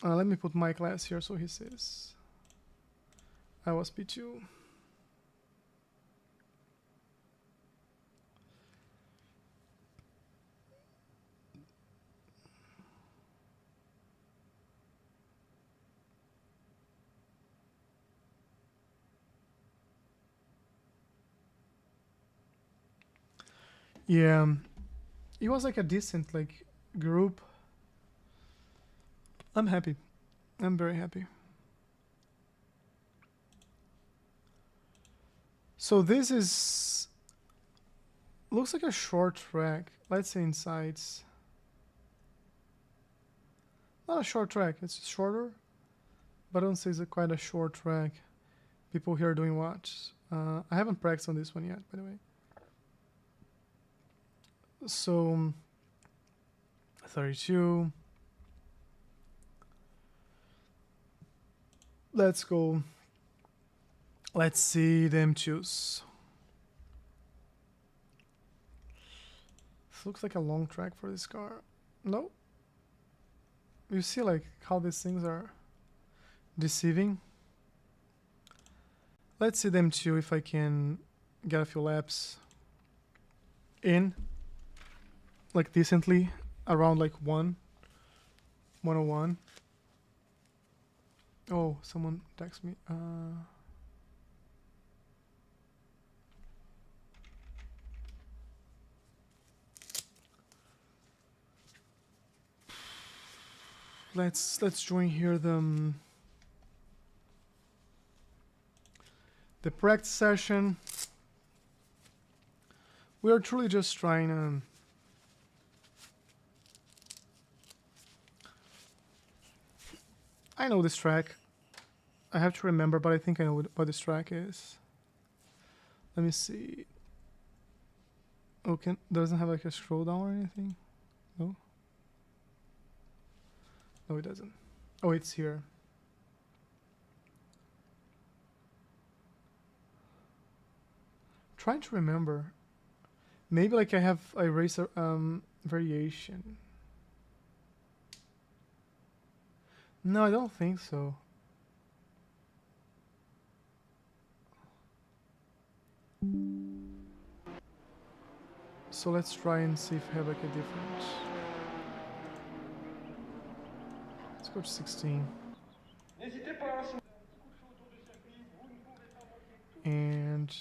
Let me put my class here so he says I was P2. Yeah, it was like a decent like group. I'm happy. I'm very happy. So this is looks like a short track. Let's say insides. Not a short track. It's shorter, but I don't say it's quite a short track. People here are doing what? I haven't practiced on this one yet, by the way. So 32. Let's go. Let's see them choose. This looks like a long track for this car. No. You see like how these things are deceiving. Let's see them too if I can get a few laps in. Like decently around like 101. Oh, someone text me. Let's join here the practice session. We are truly just trying to I know this track. I have to remember, but I think I know what this track is. Let me see. Okay, doesn't have like a scroll down or anything? No? No, it doesn't. Oh, it's here. Trying to remember. Maybe like I have a racer variation. No, I don't think so. So let's try and see if I have like a different. Let's go to 16. And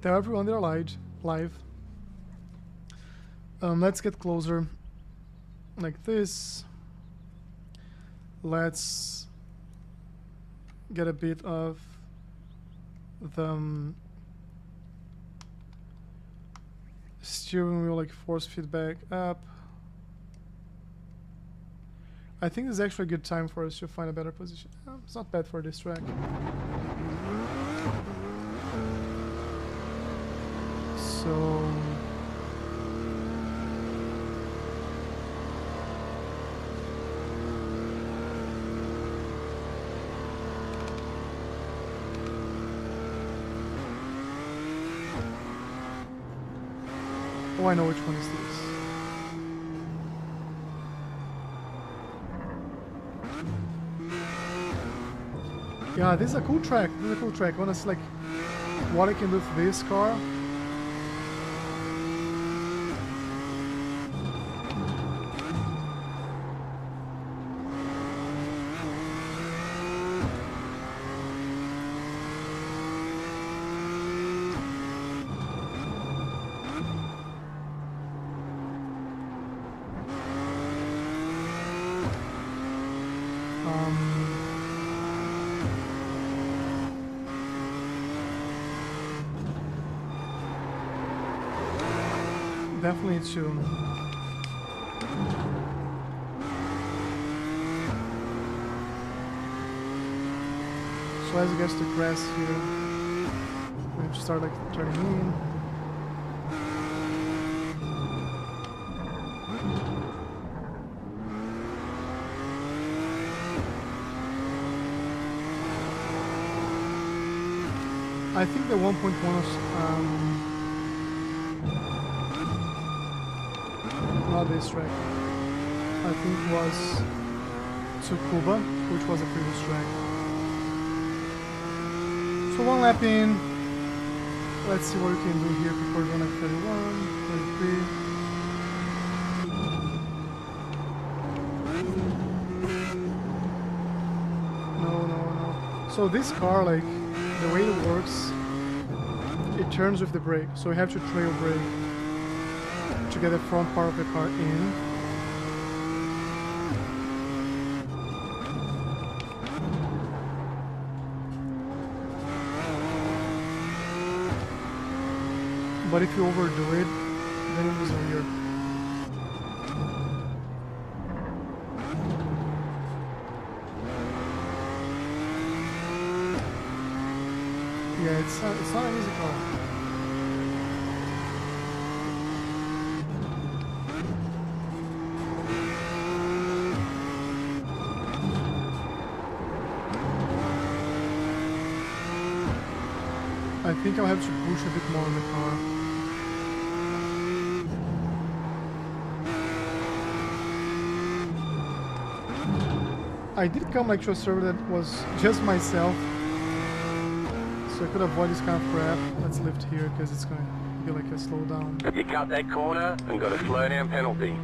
tell everyone they're live. Let's get closer, like this. Let's get a bit of the steering wheel, like force feedback up. I think this is actually a good time for us to find a better position. It's not bad for this track. So oh, I know which one is this. Yeah, this is a cool track. This is a cool track. Honestly, like what I can do with this car. Definitely too. So as it gets to grass here, we have to start like turning in. I think the 1.1 was not this track. I think it was Tsukuba, which was a previous track. So one lap in. Let's see what we can do here before going at 31, 33. No. So this car, like, the way it works, it turns with the brake. So we have to trail brake to get the front part of the car in. But if you overdo it, then it was weird. Yeah, it's not an easy car. I think I'll have to push a bit more on the car. I did come like to a server that was just myself, so I could avoid this kind of crap. Let's lift here because it's going to be like a slowdown. You cut that corner and got a slow down penalty.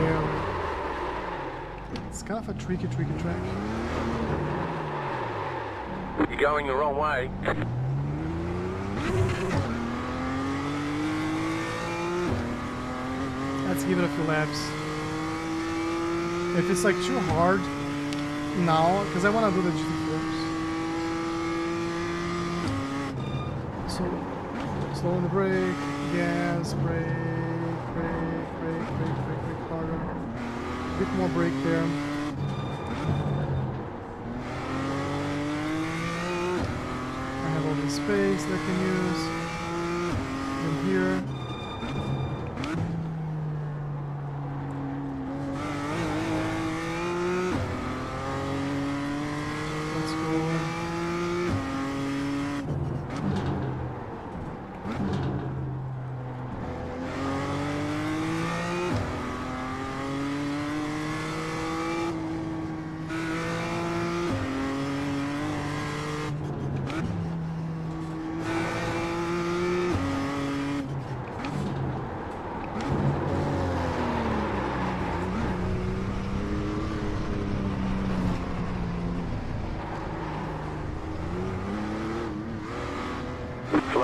Yeah, it's kind of a tricky track. You're going the wrong way. Let's give it a few laps. If it's like too hard now, because I want to do the GT4s. So, slow on the brake, gas, brake harder. A bit more brake there. I have all this space that I can use. And here.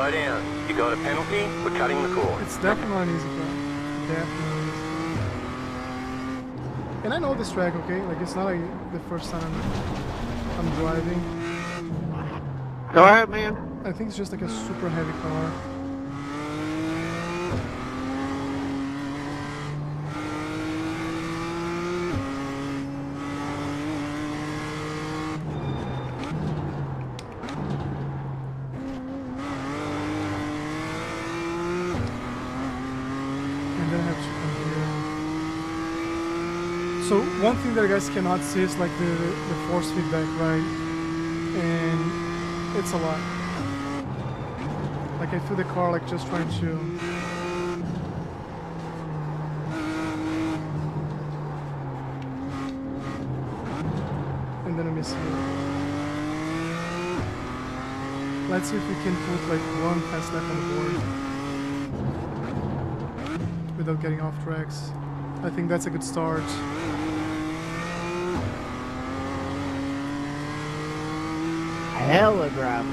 slow down. You got a penalty for cutting the course. It's definitely not an easy car. Definitely an easy car. And I know this track, okay? Like, it's not like the first time I'm driving. Go ahead, man. I think it's just like a super heavy car. And then I have to come here. So one thing that you guys cannot see is like the force feedback, right? And it's a lot. Like I feel the car like just trying to and then I miss it. Let's see if we can put like one fast lap on the board without getting off tracks. I think that's a good start. Hella gravel.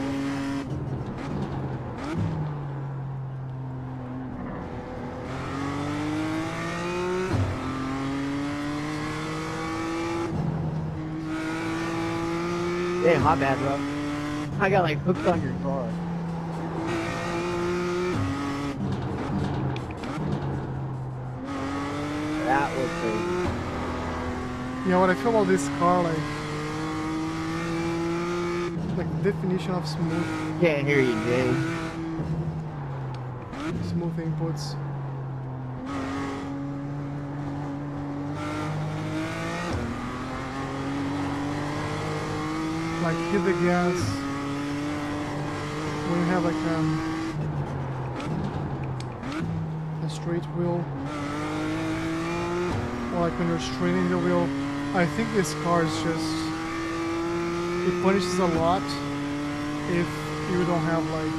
Damn, my bad, bro. I got like hooked on your car. That was crazy. Yeah, what I feel about this car, like definition of smooth Can't hear you, Jay. smooth inputs. Like hit the gas when you have like a straight wheel, or like when you're straightening the wheel. I think this car is just, it punishes a lot if you don't have like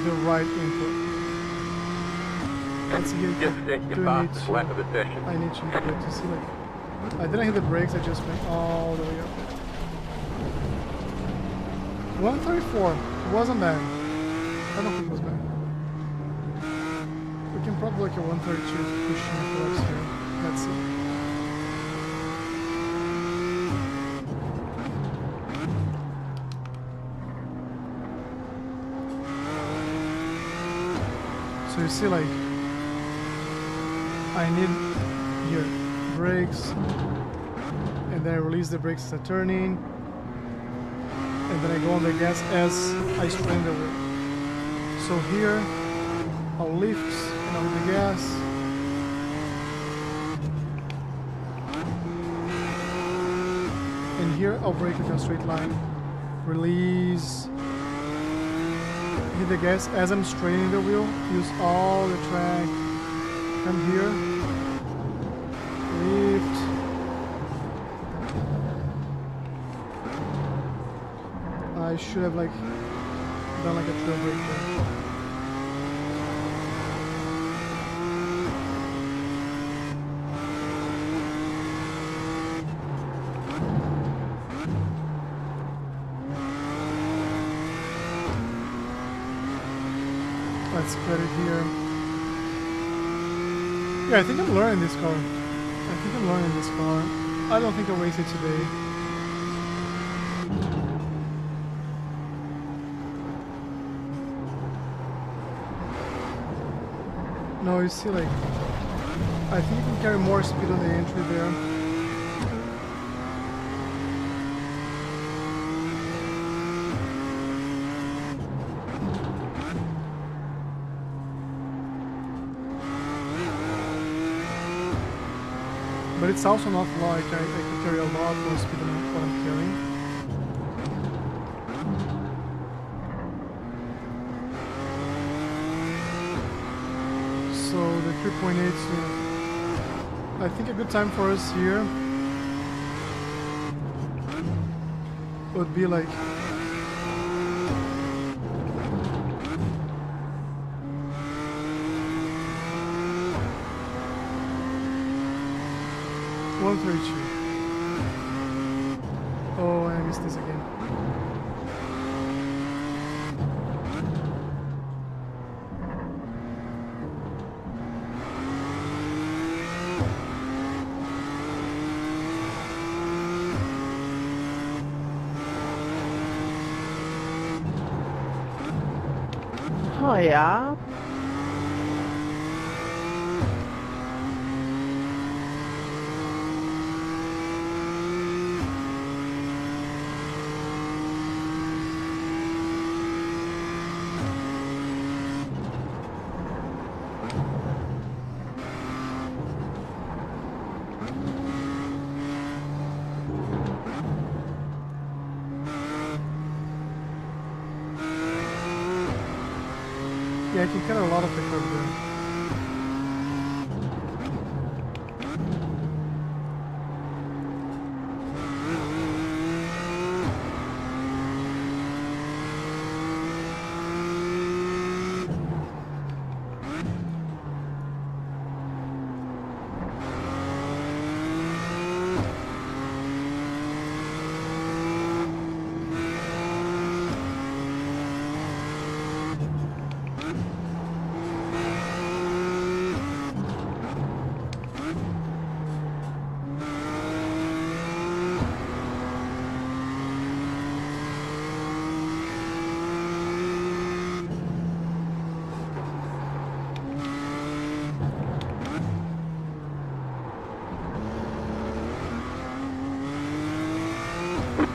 the right input. Let's see here. Just set your fastest lap of the session. I need to hit it to see like, I didn't hit the brakes, I just went all the way up. 134, it wasn't bad. I don't think it was bad. We can probably like a 132 pushing the clubs here. Let's see. So you see like, I need here brakes, and then I release the brakes as I turn in, and then I go on the gas as I straighten the wheel. So here, I'll lift and I'll hit the gas. And here, I'll brake it in a straight line. Release. Hit the gas as I'm straightening the wheel. Use all the track. Come here. Lift. I should have like done like a trail brake there. Let's put it here. Yeah, I think I'm learning this car. I don't think I'll race it today. No, you see, like, I think you can carry more speed on the entry there. But it's also not like I can carry a lot more speed than what I'm carrying. So the 3.8, I think a good time for us here would be like Oh, I missed this again. Oh yeah. Yeah, I can cut a lot of the curve there.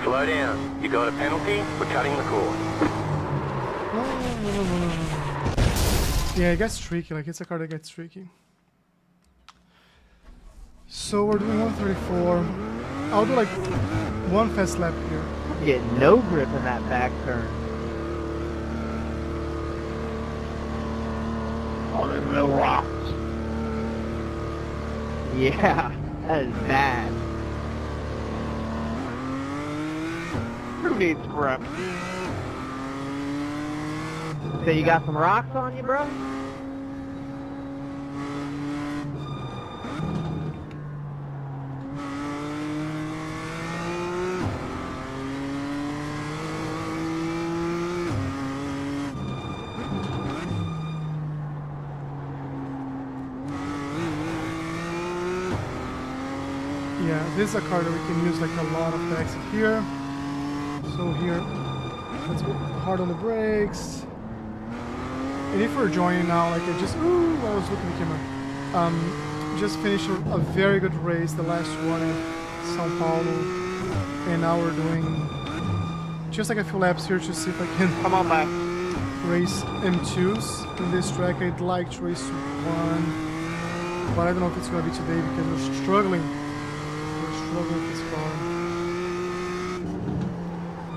Slow down. You got a penalty for cutting the course. Yeah, it gets tricky, like it's a car that gets tricky. So we're doing 134. I'll do like one fast lap here. Get no grip in that back turn. On the little rocks. Yeah, that is bad. Who needs grip? So you got some rocks on you, bro? Yeah, this is a car that we can use like a lot of the exit here. So here, let's go hard on the brakes. And if we're joining now, like I just, ooh, I was looking at the camera. Just finished a very good race, the last one in Sao Paulo. And now we're doing just like a few laps here to see if I can Come on, back. race M2s in this track. I'd like to race one, but I don't know if it's gonna be today because we're struggling. We're struggling with this car.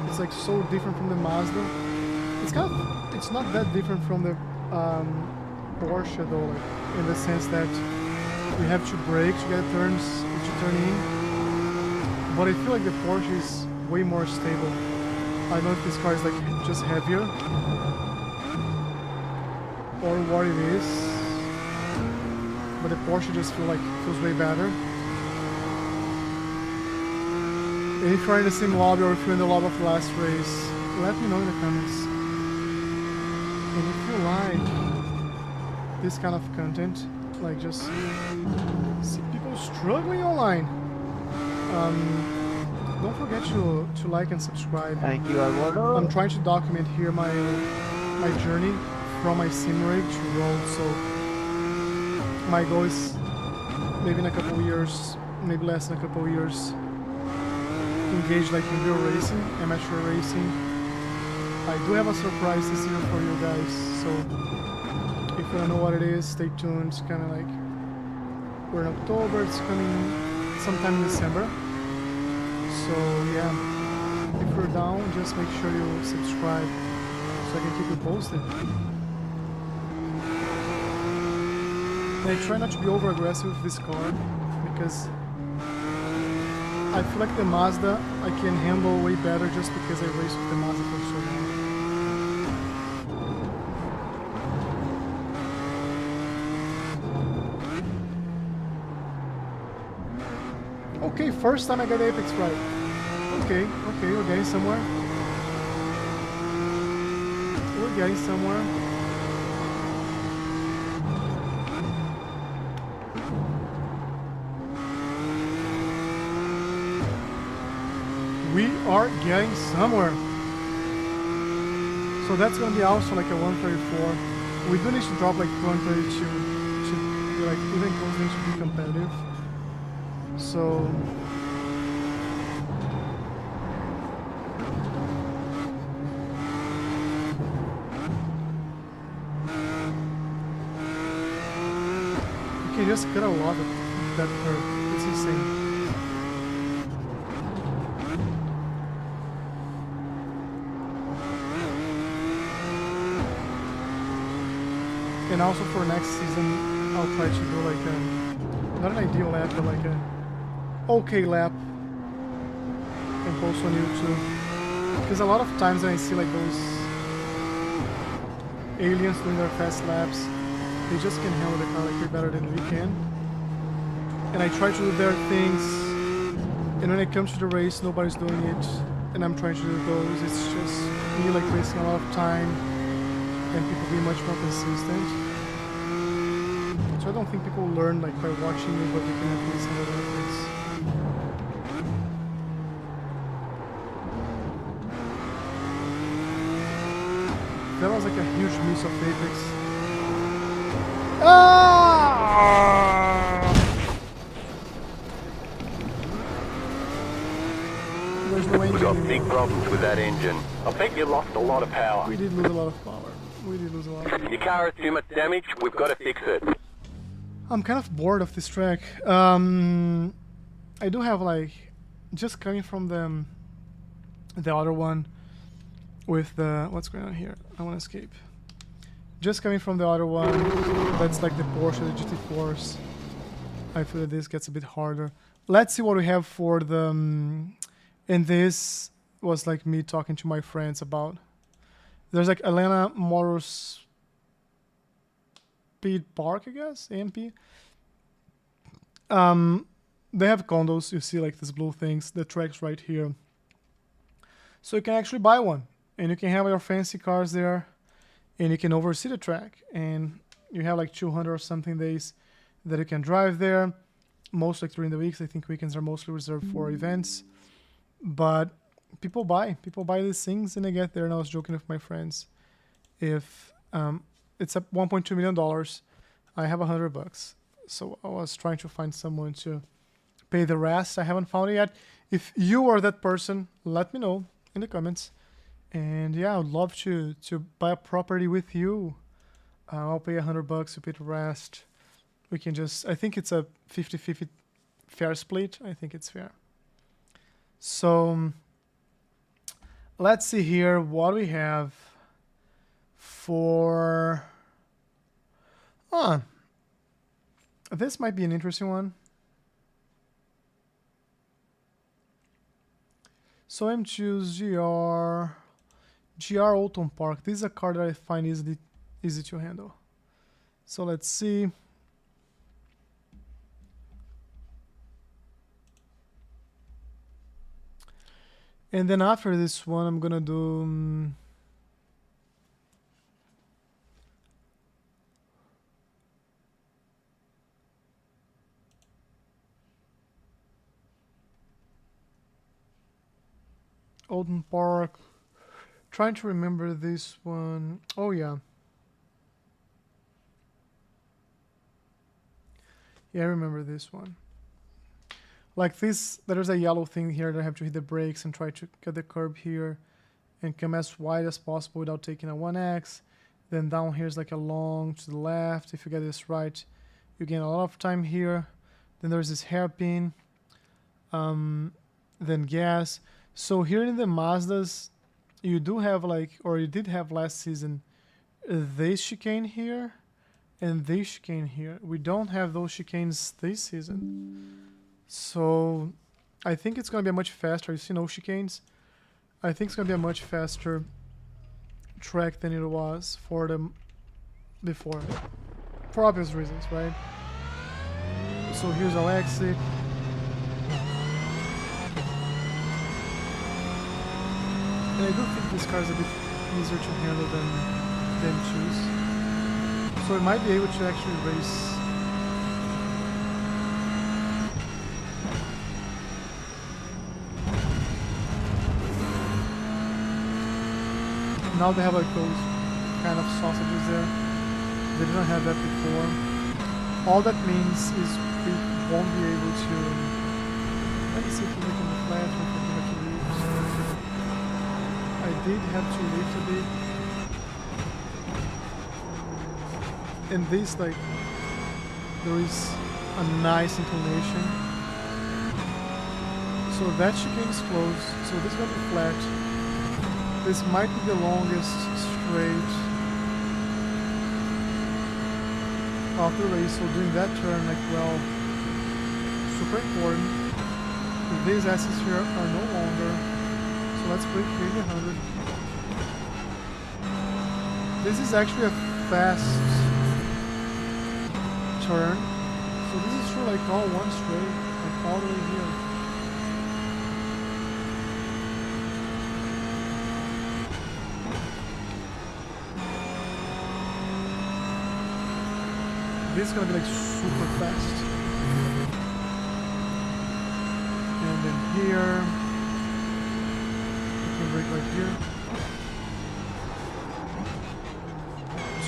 It's like so different from the Mazda. It's not that different from the Porsche though, like, in the sense that you have to brake to get turns to turn in. But I feel like the Porsche is way more stable. I don't know if this car is like just heavier or what it is, but the Porsche just feels way better. And if you're in the same lobby or if you're in the lobby of the last race, let me know in the comments. And if you like this kind of content, like just see people struggling online, don't forget to like and subscribe. Thank you, Eduardo. I'm trying to document here my journey from my sim rig to road, so my goal is maybe in a couple of years, maybe less than a couple of years, engage like in real racing, amateur racing. I do have a surprise this year for you guys, so if you don't know what it is, stay tuned. It's kind of like, we're in October, it's coming sometime in December. So yeah, if you're down, just make sure you subscribe so I can keep you posted. And I try not to be over aggressive with this car because I feel like the Mazda I can handle way better just because I raced with the Mazda for so long. Okay, first time I got Apex right. Okay, we're getting somewhere. We're getting somewhere. We are getting somewhere. So that's gonna be also like a 134. We do need to drop like 132 to be like even close to be competitive. So you can just cut a lot of that curve. It's insane. And also for next season, I'll try to do like a, not an ideal lap, but like a okay lap and post on YouTube. Because a lot of times when I see like those aliens doing their fast laps, they just can handle the car like way better than we can. And I try to do their things, and when it comes to the race, nobody's doing it, and I'm trying to do those. It's just me like wasting a lot of time, and people being much more consistent. So I don't think people learn like by watching me, but they can at least handle their things. That was like a huge miss of Apex. Ah! There's no engine We've got anymore. big problems with that engine. I think you lost a lot of power. We did lose a lot of power. We did lose a lot. Your car has too much damage. We've got to fix it. I'm kind of bored of this track. I do have like, just coming from the other one with the, what's going on here? I want to escape. Just coming from the other one, that's like the Porsche, the GT4s. I feel that this gets a bit harder. Let's see what we have for the, and this was like me talking to my friends about. There's like Atlanta Motors Speed Park, I guess, AMP. They have condos. You see like these blue things. The track's right here. So you can actually buy one, and you can have your fancy cars there, and you can oversee the track. And you have like 200 or something days that you can drive there. Most like during the weeks. I think weekends are mostly reserved for events. But people buy these things, and I get there. And I was joking with my friends, if it's up $1.2 million, I have $100. So I was trying to find someone to pay the rest. I haven't found it yet. If you are that person, let me know in the comments. And yeah, I would love to buy a property with you. I'll pay $100, you pay the rest. We can just, I think it's a 50-50 fair split. I think it's fair. So let's see here what we have for, this might be an interesting one. So I'm choose GR Alton Park. This is a car that I find easy to handle. So let's see. And then after this one, I'm gonna do Alton Park. Trying to remember this one. Oh yeah. Yeah, I remember this one. Like this, there's a yellow thing here that I have to hit the brakes and try to cut the curb here and come as wide as possible without taking a 1X. Then down here's like a long to the left. If you get this right, you gain a lot of time here. Then there's this hairpin. Then gas. So here in the Mazdas, you do have like, or you did have last season, this chicane here and this chicane here. We don't have those chicanes this season. So I think it's going to be a much faster, you see no chicanes? I think it's going to be a much faster track than it was for them before. For obvious reasons, right? So here's our exit. And I do think this car is a bit easier to handle than choose. So I might be able to actually race. Now they have like those kind of sausages there. They didn't have that before. All that means is we won't be able to... Let me see if we can flat or if we can actually lift. I did have to lift a bit. And this, like, there is a nice inclination. So that chicane is close, so this is gonna be flat. This might be the longest straight of the race, so doing that turn, like, well, super important. These S's here are no longer, so let's break maybe 100. This is actually a fast turn, so this is through like all one straight, like all the way here. This is gonna be like super fast. And then here, we can break right here.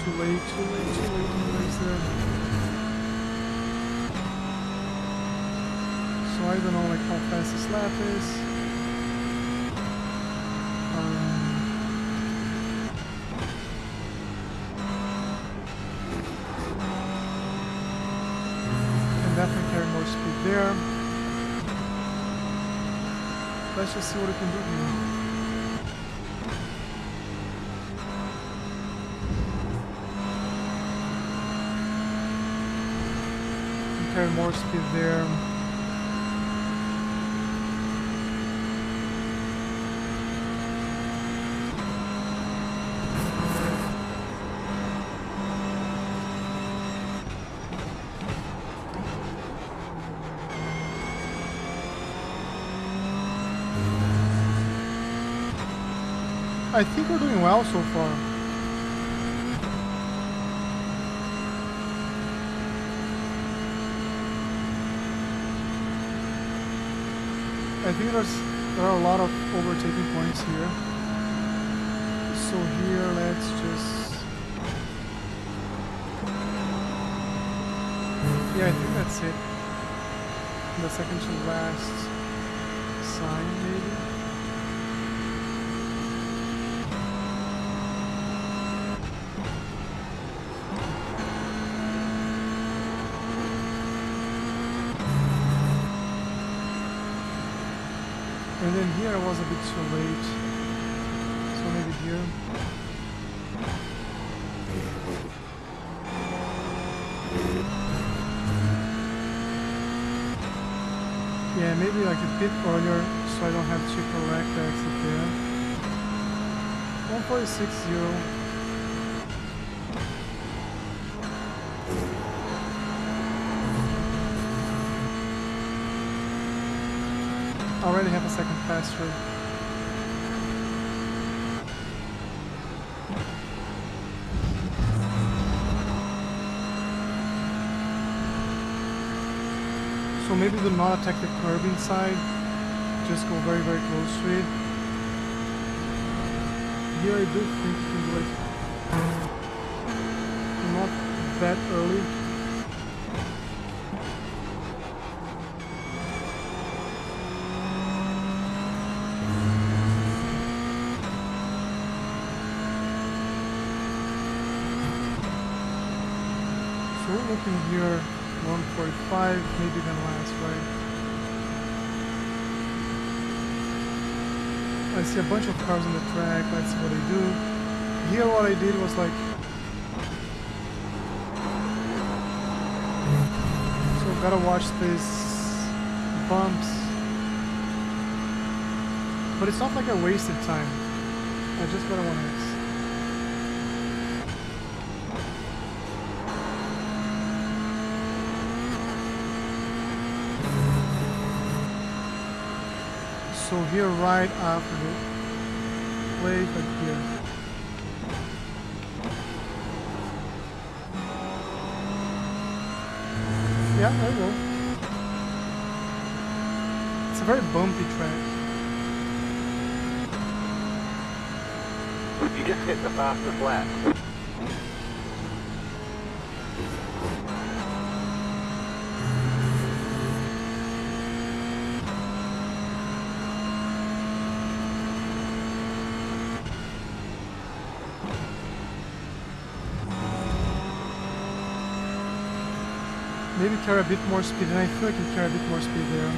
Too late in the race there. So I don't know like how fast this lap is. Definitely carry more speed there. Let's just see what we can do here. Carry more speed there. I think we're doing well so far. I think there are a lot of overtaking points here. So here, let's just... Yeah, I think that's it. The second to last sign, maybe. And then here I was a bit too late, so maybe here. Yeah, maybe like a bit earlier, so I don't have to correct the exit there. 146.0. Already have a second faster. So maybe do not attack the curb inside, just go very very close to it. Here I do think you can do it not that early. So we're looking here, 145, maybe gonna last, right? I see a bunch of cars on the track, let's see what they do. Here what I did was like... So gotta watch these bumps. But it's not like I wasted time. I just gotta want to... So here right after it, wait like here. Yeah, there you go. It's a very bumpy track. You just set the fastest lap. Maybe carry a bit more speed, and I feel I can carry a bit more speed there.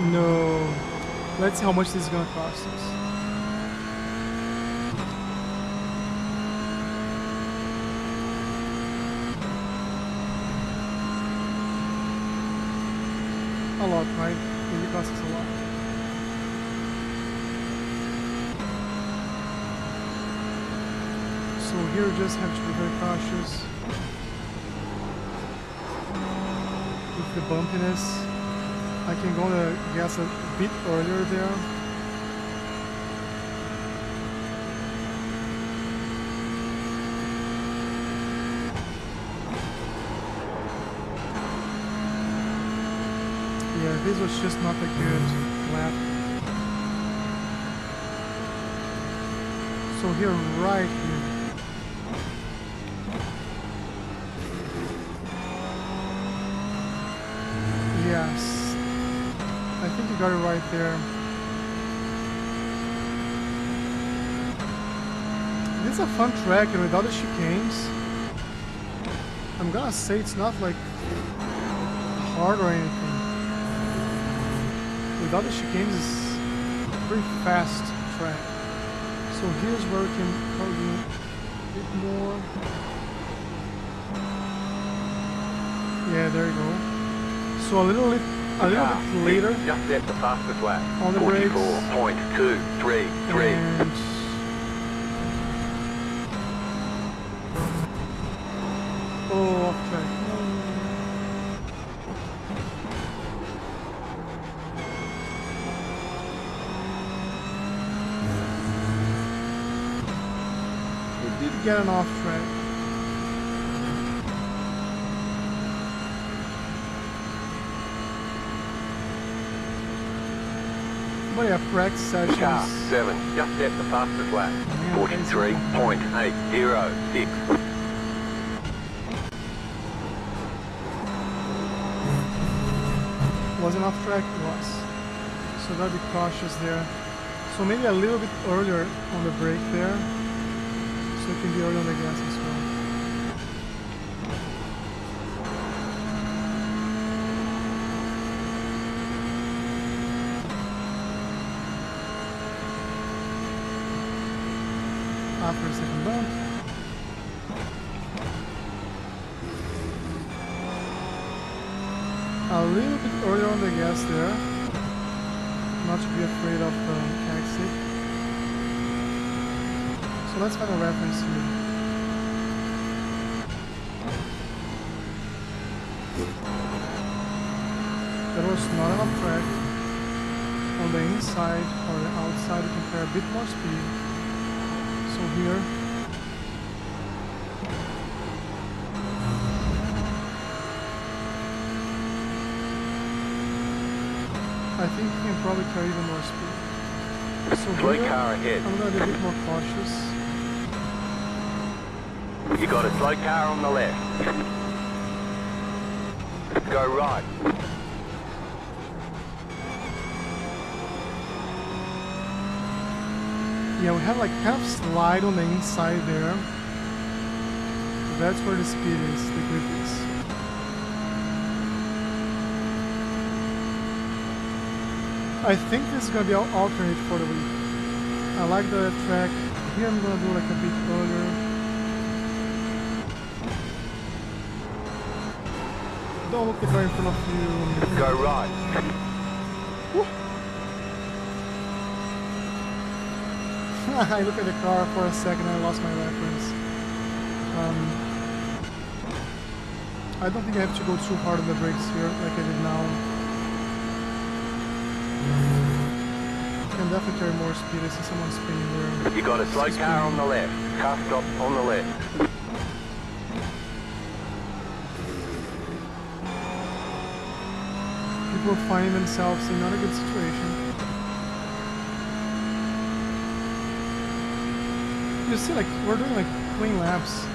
No. Let's see how much this is gonna cost us. A lot, right? It really costs us a lot. So here we just have to be very cautious with the bumpiness. I can go on the gas a bit earlier there. Yeah, this was just not a good lap. So here, right here. Yes. I think you got it right there. This is a fun track, and without the chicanes, I'm gonna say it's not like hard or anything. Without the chicanes, it's a pretty fast track. So here's where we can probably a bit more. Yeah, there you go. So a little bit later. Just set the fastest lap. On the brakes. 44.233. And oh, off track. We did get an off track. But yeah, practice sessions. Car 7, just set the fastest lap. 43.806. Wasn't off track? It was. So gotta be cautious there. So maybe a little bit earlier on the brake there. So it can be early on the gas as well. After a second bump. A little bit earlier on the gas there. Not to be afraid of exit. So let's find a reference here. That was not enough track. On the inside or the outside, you can carry a bit more speed. So here. I think you can probably carry even more speed. So Slow here, car ahead. I'm gonna be a bit more cautious. You got a slow car on the left. Go right. Yeah, we have like kind of slide on the inside there. That's where the speed is, the grip is. I think this is gonna be our alternate for the week. I like the track. Here I'm gonna do like a bit earlier. Don't look at right in front of you. Go right. I look at the car for a second and I lost my reference. I don't think I have to go too hard on the brakes here like I did now. Can can definitely carry more speed. I see someone spinning there. You got a slow He's car on spinning. the left. Car stop on the left. People are finding themselves in not a good situation. You see, like, we're doing like clean laps.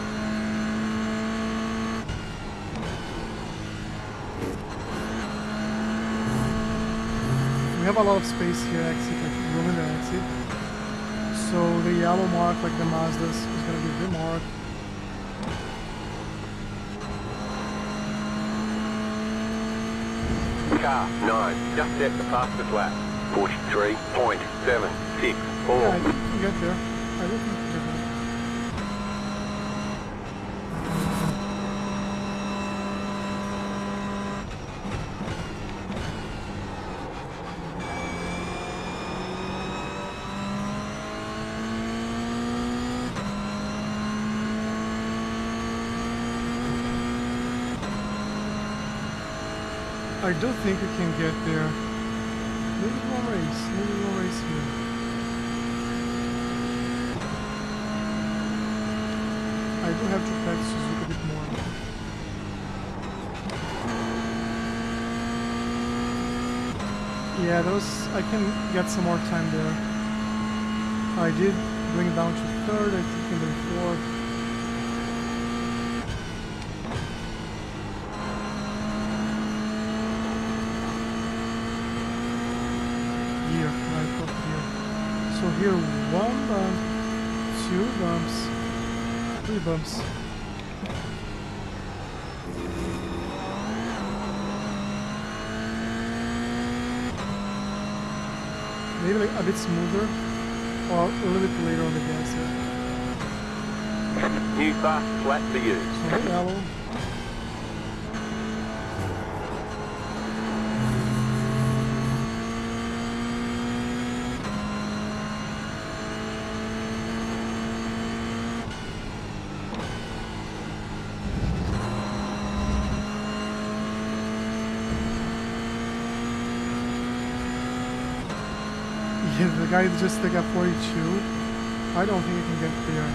We have a lot of space here, exit, like room in the exit. So the yellow mark, like the Mazda's, is gonna be the mark. Car 9, just set the fastest lap. 43.764. Yeah, I think we can get there. I do think we can get there. I do think we can get there. Maybe one race here. I do have to practice Suzuka a bit more. Yeah, I can get some more time there. I did bring it down to third, I think, and then fourth. So here, 1 bump, 2 bumps, 3 bumps. Maybe like a bit smoother, or a little bit later on the gas here. New fast lap for you. So yellow. Yeah, the guy just like at 42. I don't think he can get there.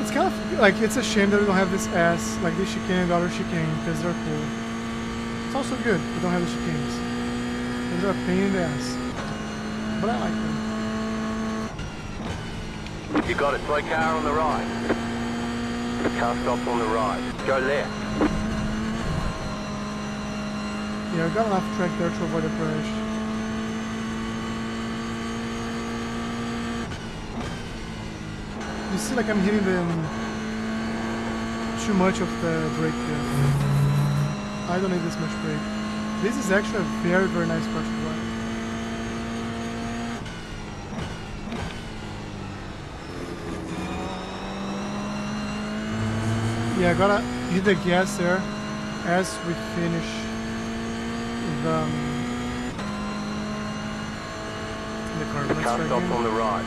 It's kind of like, it's a shame that we don't have this S, like this chicane and the other chicane, because they're cool. It's also good we don't have the chicanes. They're a pain in the ass. But I like them. You got a slow car on the right. Car stop on the right. Go left. Yeah, I got enough track there to avoid a crash. You see, like, I'm hitting them too much of the brake here. I don't need this much brake. This is actually a very, very nice car to drive. Yeah, I gotta hit the gas there as we finish the car. Let's Car try stop again. on the right.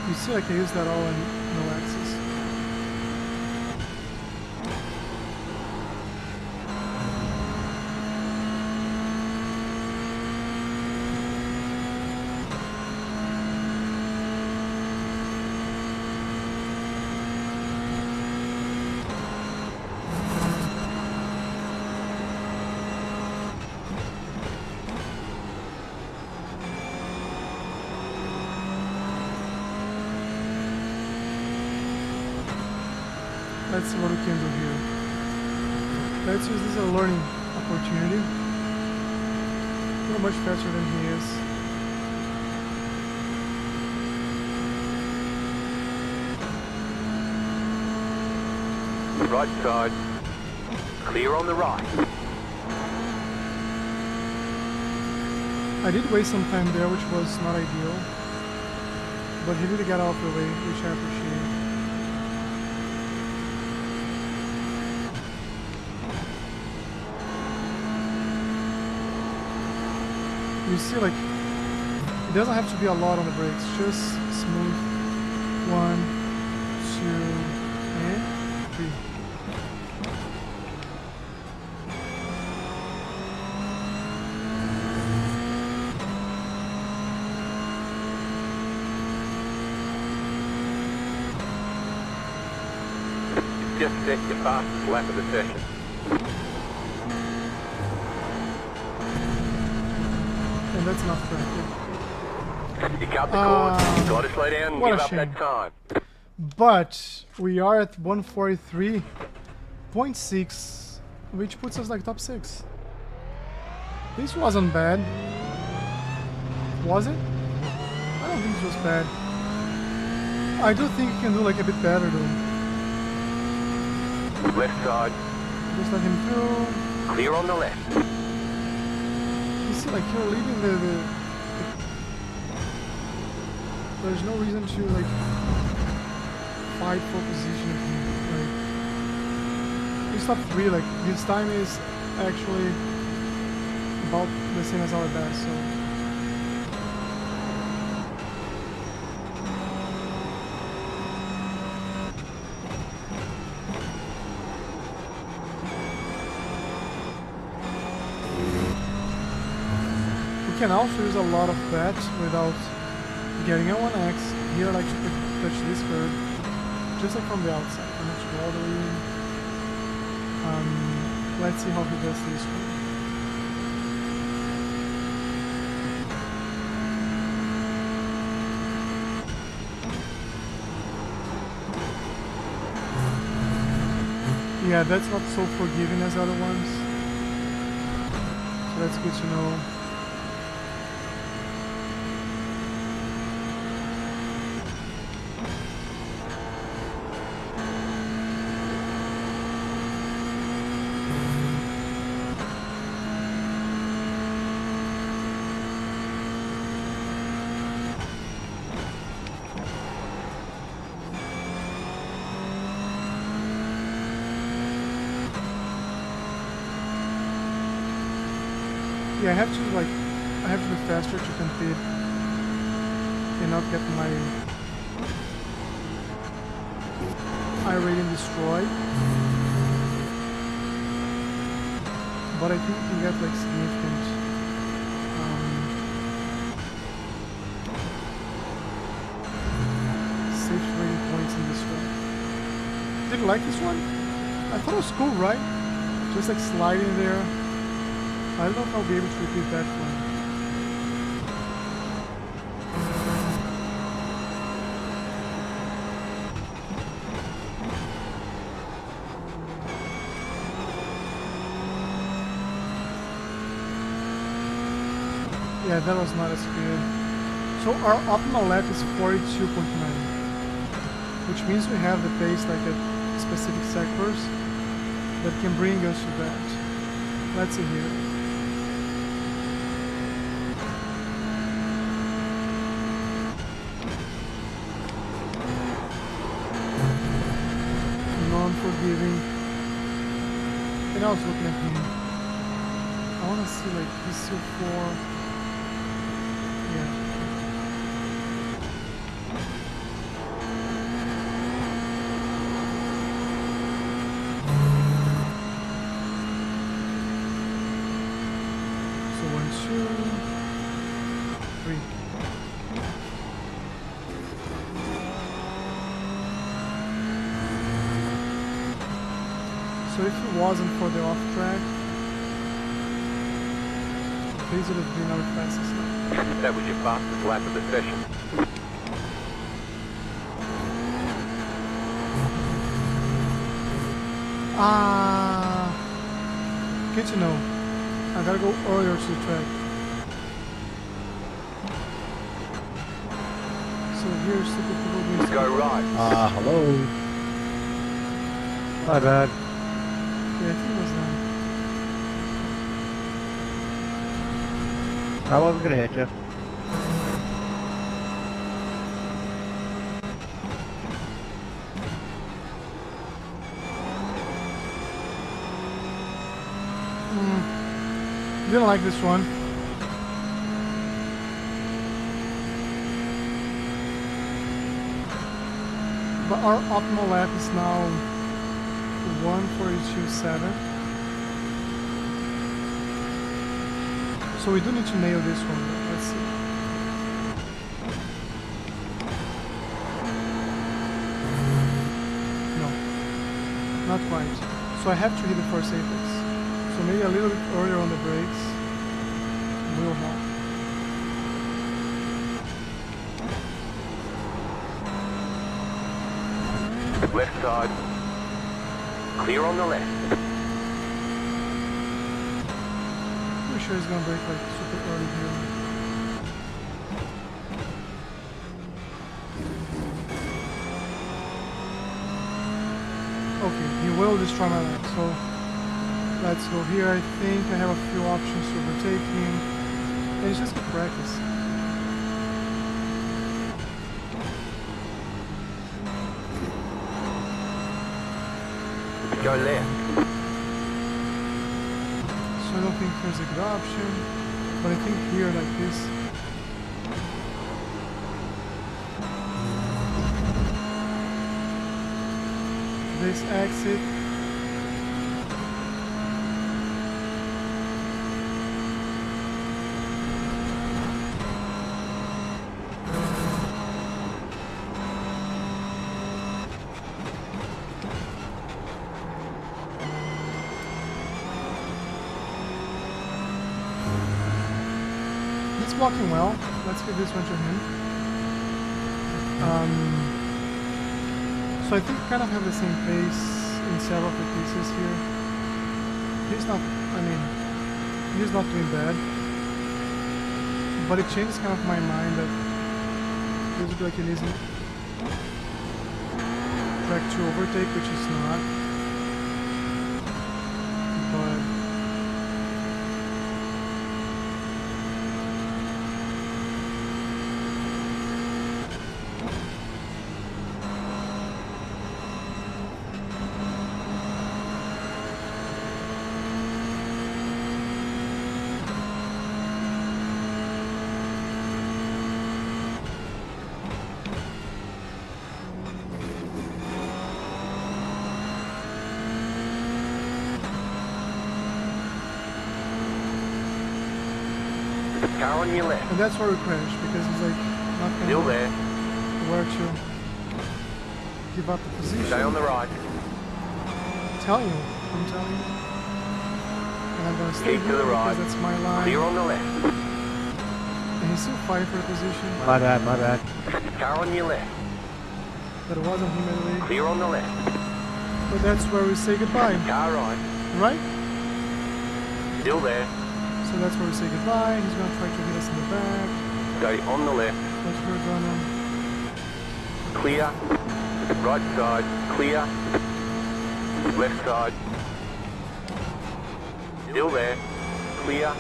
You see, like, I use that all in no axis. Let's see what we can do here. Let's use this as a learning opportunity. You're much faster than he is. Right side. Clear on the right. I did waste some time there, which was not ideal. But he really got out of the way, which I appreciate. You see, like, it doesn't have to be a lot on the brakes, just smooth. 1, 2, and 3. Just set your fastest lap of the session. And that's enough track. You cut the cords, you got to slow down and what give a up that shame. time. But we are at 143.6, which puts us like top 6. This wasn't bad. Was it? I don't think this was bad. I do think you can do like a bit better though. Left side, Just let him through. clear on the left. You see, like, you're leaving the there's no reason to like fight for position. Like, we stopped 3. Like, his time is actually about the same as our best. So. You can also use a lot of that without getting a 1x. Here I like to touch this curve, just like from the outside. I'm not sure all the way in. Let's see how he does this one. Yeah, that's not so forgiving as other ones. So that's good to know. Yeah, I have to be faster to compete and not get my iRacing destroyed. But I think we can get like significant safety rating points in this one. Did you like this one? I thought it was cool, right? Just like sliding there. I don't know if I'll be able to repeat that one. Yeah, that was not as good. So our optimal lap is 42.9, which means we have the pace like at specific sectors that can bring us to that. Let's see here. Non-forgiving. And I was looking at him. I want to see like he's still 4. Yeah. So 1, 2, 3. So if it wasn't for the off track, these would have been our fastest lap. That was your fastest lap of the session. Good to know. I gotta go earlier to the track. So here's the people doing Go right. Hello. My bad. Yeah, I think it was them. I wasn't gonna hit you. Didn't like this one. But our optimal lap is now 1:42.7. So we do need to nail this one. Let's see. No, not quite. So I have to hit the first apex. So maybe a little bit earlier on the brakes will help. Left side. Clear on the left. Pretty sure he's gonna brake like super early here. Okay, he will destroy my lap, so let's go here. I think I have a few options to overtake him. And it's just good practice. Go left. So I don't think there's a good option, but I think here like this. This exit. He's walking well. Let's give this one to him. So I think we kind of have the same pace in several of the pieces here. He's not, I mean, he's not doing bad. But it changes kind of my mind that this would be like an easy track to overtake, which is not. But Car on your left. and that's where we crash because he's like not Still gonna there. where to give up the position. Stay on the right. I'm telling you. And I'm gonna stay Keep to here the right. because that's my line. Clear on the left. And he's still fighting for the position. My bad, my bad. Car on your left. But it wasn't him anyway. Clear on the left. But that's where we say goodbye, Car right. right? Still there. So that's where we say goodbye. He's gonna try to hit us in the back. Stay on the left. But we're gonna Clear. Right side. Clear. Left side. Still there. Clear.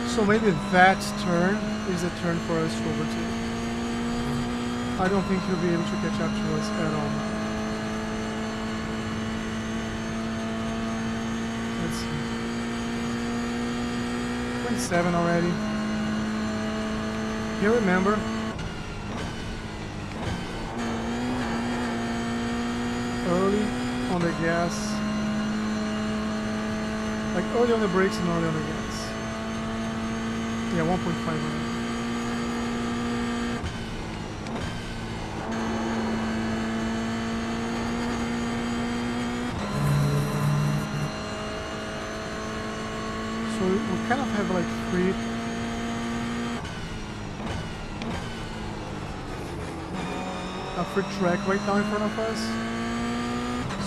so maybe that turn is a turn for us to overtake. I don't think he'll be able to catch up to us at all. Let's see. 27 already. Here, remember, early on the gas, like early on the brakes and early on the gas. Yeah, 1.5 right. So we kind of have like a free track right now in front of us.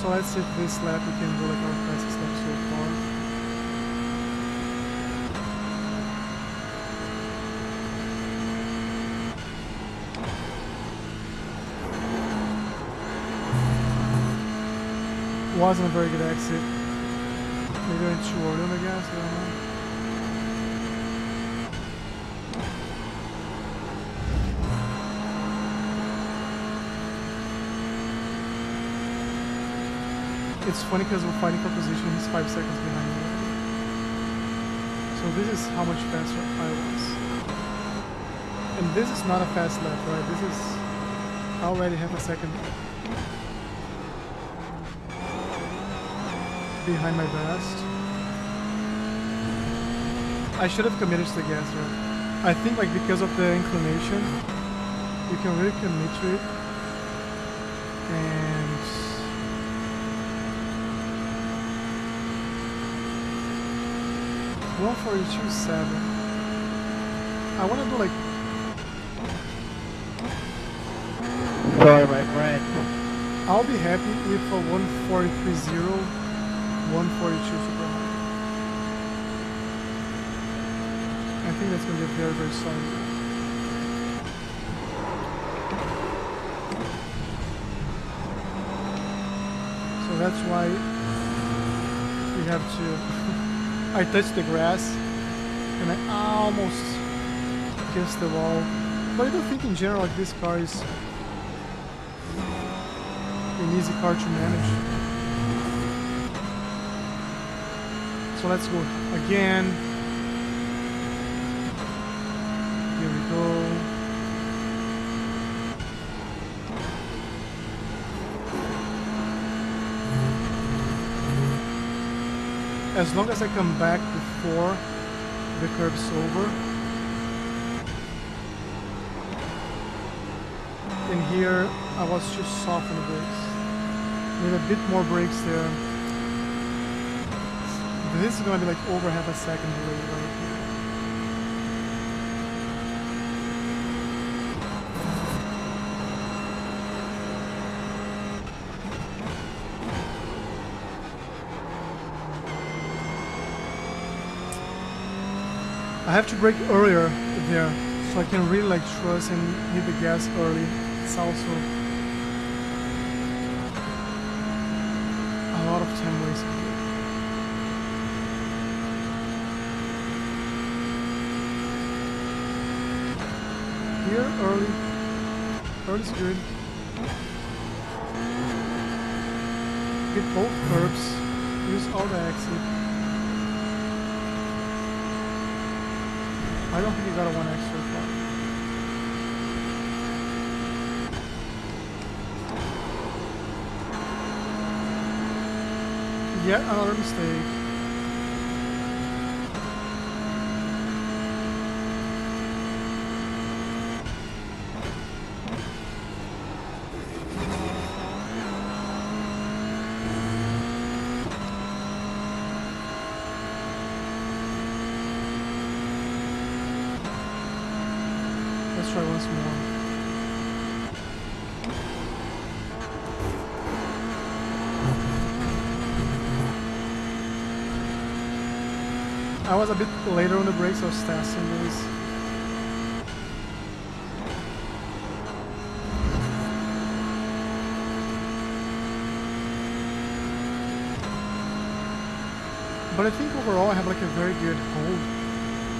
So let's see if this lap we can do like our fastest lap so far. Wasn't a very good exit. Maybe I went too early on the gas, I don't know. It's funny because we're fighting for position, he's 5 seconds behind me. So this is how much faster I was. And this is not a fast lap, right? This is already half a second behind my best. I should have committed to the gas, right? I think like because of the inclination, you can really commit to it. And 142.7. I want to do like. Sorry, my friend. I'll be happy with a 143.0, 142 super high. I think that's going to be a very, very solid one. So that's why we have to. I touched the grass and I almost kissed the wall. But I don't think in general like this car is an easy car to manage. So let's go again. Here we go. As long as I come back before the curb's over. And here I was just soft on the brakes. Need a bit more brakes there. This is gonna be like over half a second delay right here. I have to brake earlier there, so I can really like trust and hit the gas early. It's also a lot of time wasted. Here, early's good. Hit both curbs, use all the exit. I don't think you got a 1x so far. Yet another mistake. Let's try once more. I was a bit later on the brakes, so I was testing this. But I think overall I have like a very good hold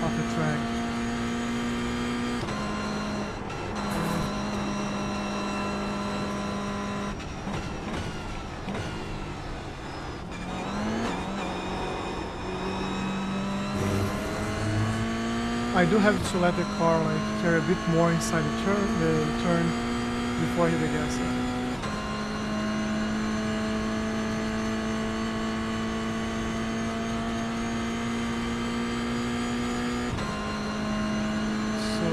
of the track. I do have to let the car like carry a bit more inside the turn before I hit the gas. So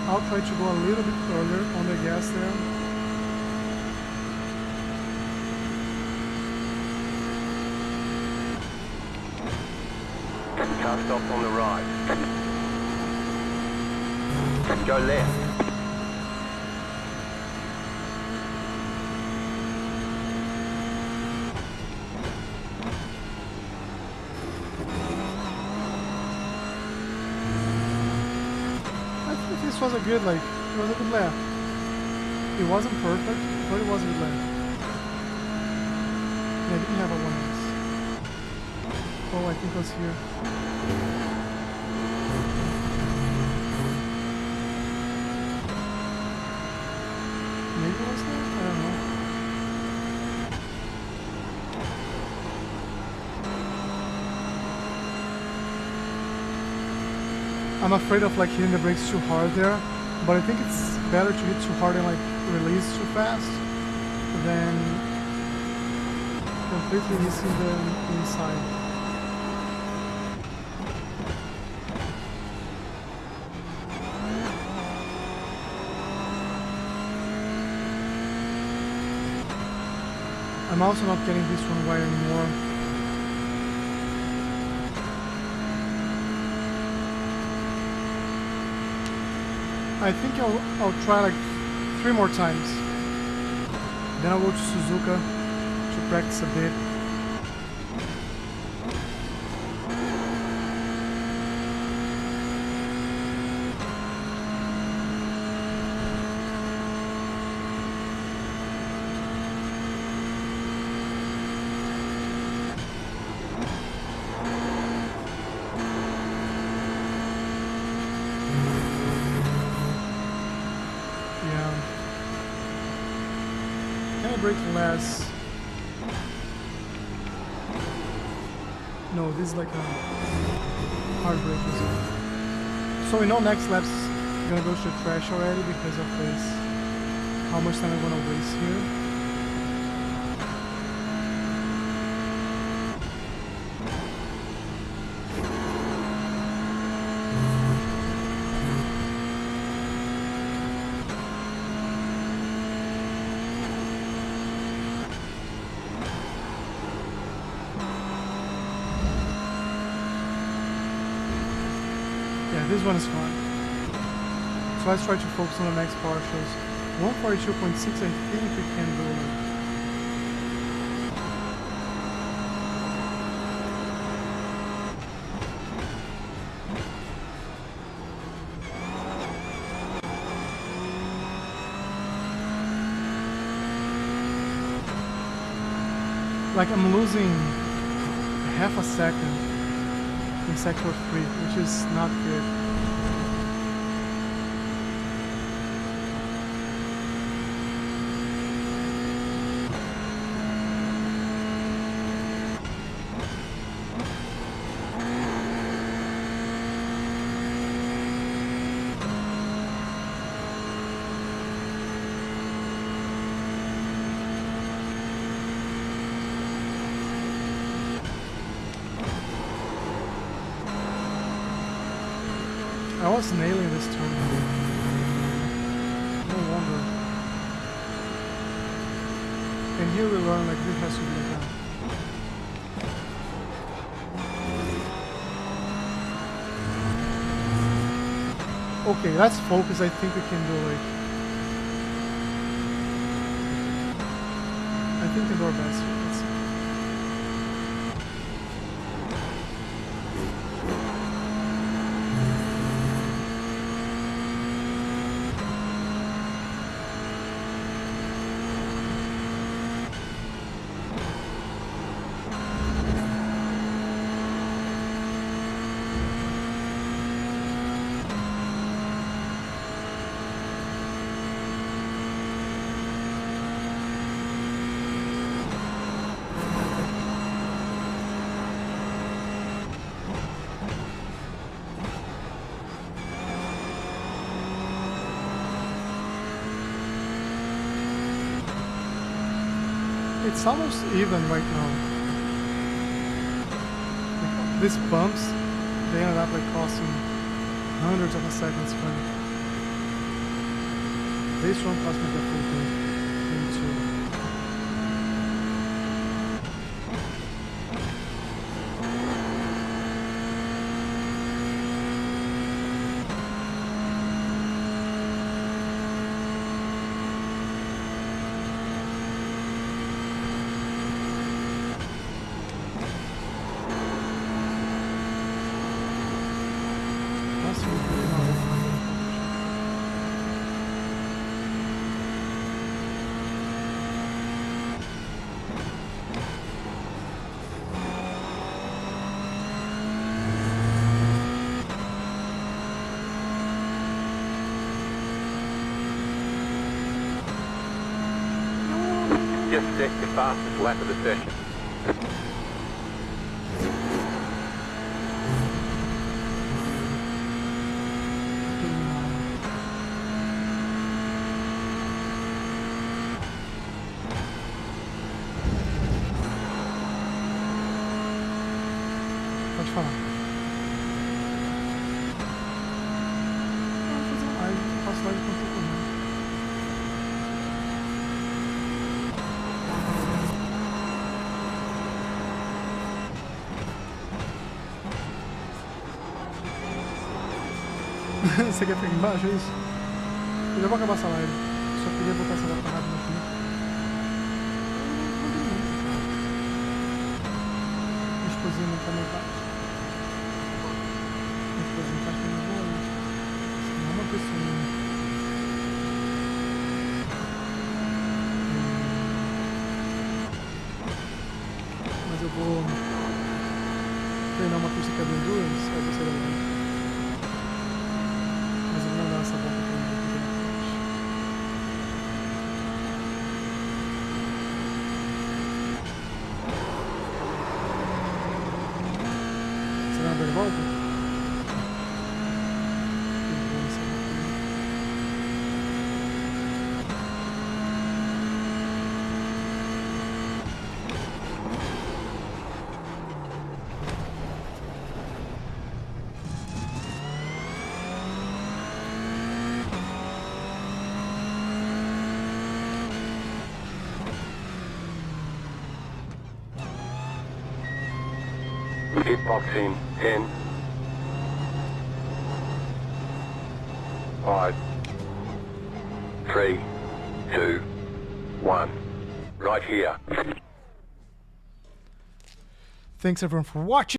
I'll try to go a little bit earlier on the gas there. Car stop on the right. Go left. I think this was a good it was a good lap. It wasn't perfect, but it was a good lap. Yeah, I didn't have a 1x. Oh, I think it was here. I'm afraid of like hitting the brakes too hard there, but I think it's better to hit too hard and like release too fast than completely missing the inside. I'm also not getting this one right anymore. I think I'll try like 3 more times. Then I'll go to Suzuka to practice a bit. Brake less. No, this is like a hard brake as well. So we know next lap's gonna go to the trash already because of this. How much time I'm gonna waste here. This one is fun. So let's try to focus on the next partials. 142.6, I think we can do it. Like I'm losing half a second in sector 3, which is not good. I was nailing this turn. No wonder. And here we learn like this has to be like that. Okay, let's focus. I think we can do it. I think we can do our best here. Let's see. It's almost even right now. Like, these bumps, they ended up like costing hundreds of seconds for me. This one cost me the full thing. Into Just set your fastest lap of the session. Pode falar. Vou fazer uma live. Eu faço live com todo mundo. Você quer ficar aqui embaixo, é isso? Eu já vou acabar essa live. Só queria botar essa data rápida aqui. Minha esposinha não tá mais baixo. Minha esposinha tá ficando boa hoje. Não é uma pessoa. Mas eu vou treinar uma pista que é bem duas, aí você vai lá. Mas eu vou mandar essa volta pra mim. Você vai dar de volta? Eu vou nessa volta aí. Hitboxing 10, 5, 3, 2, 1. Right here. Thanks everyone for watching.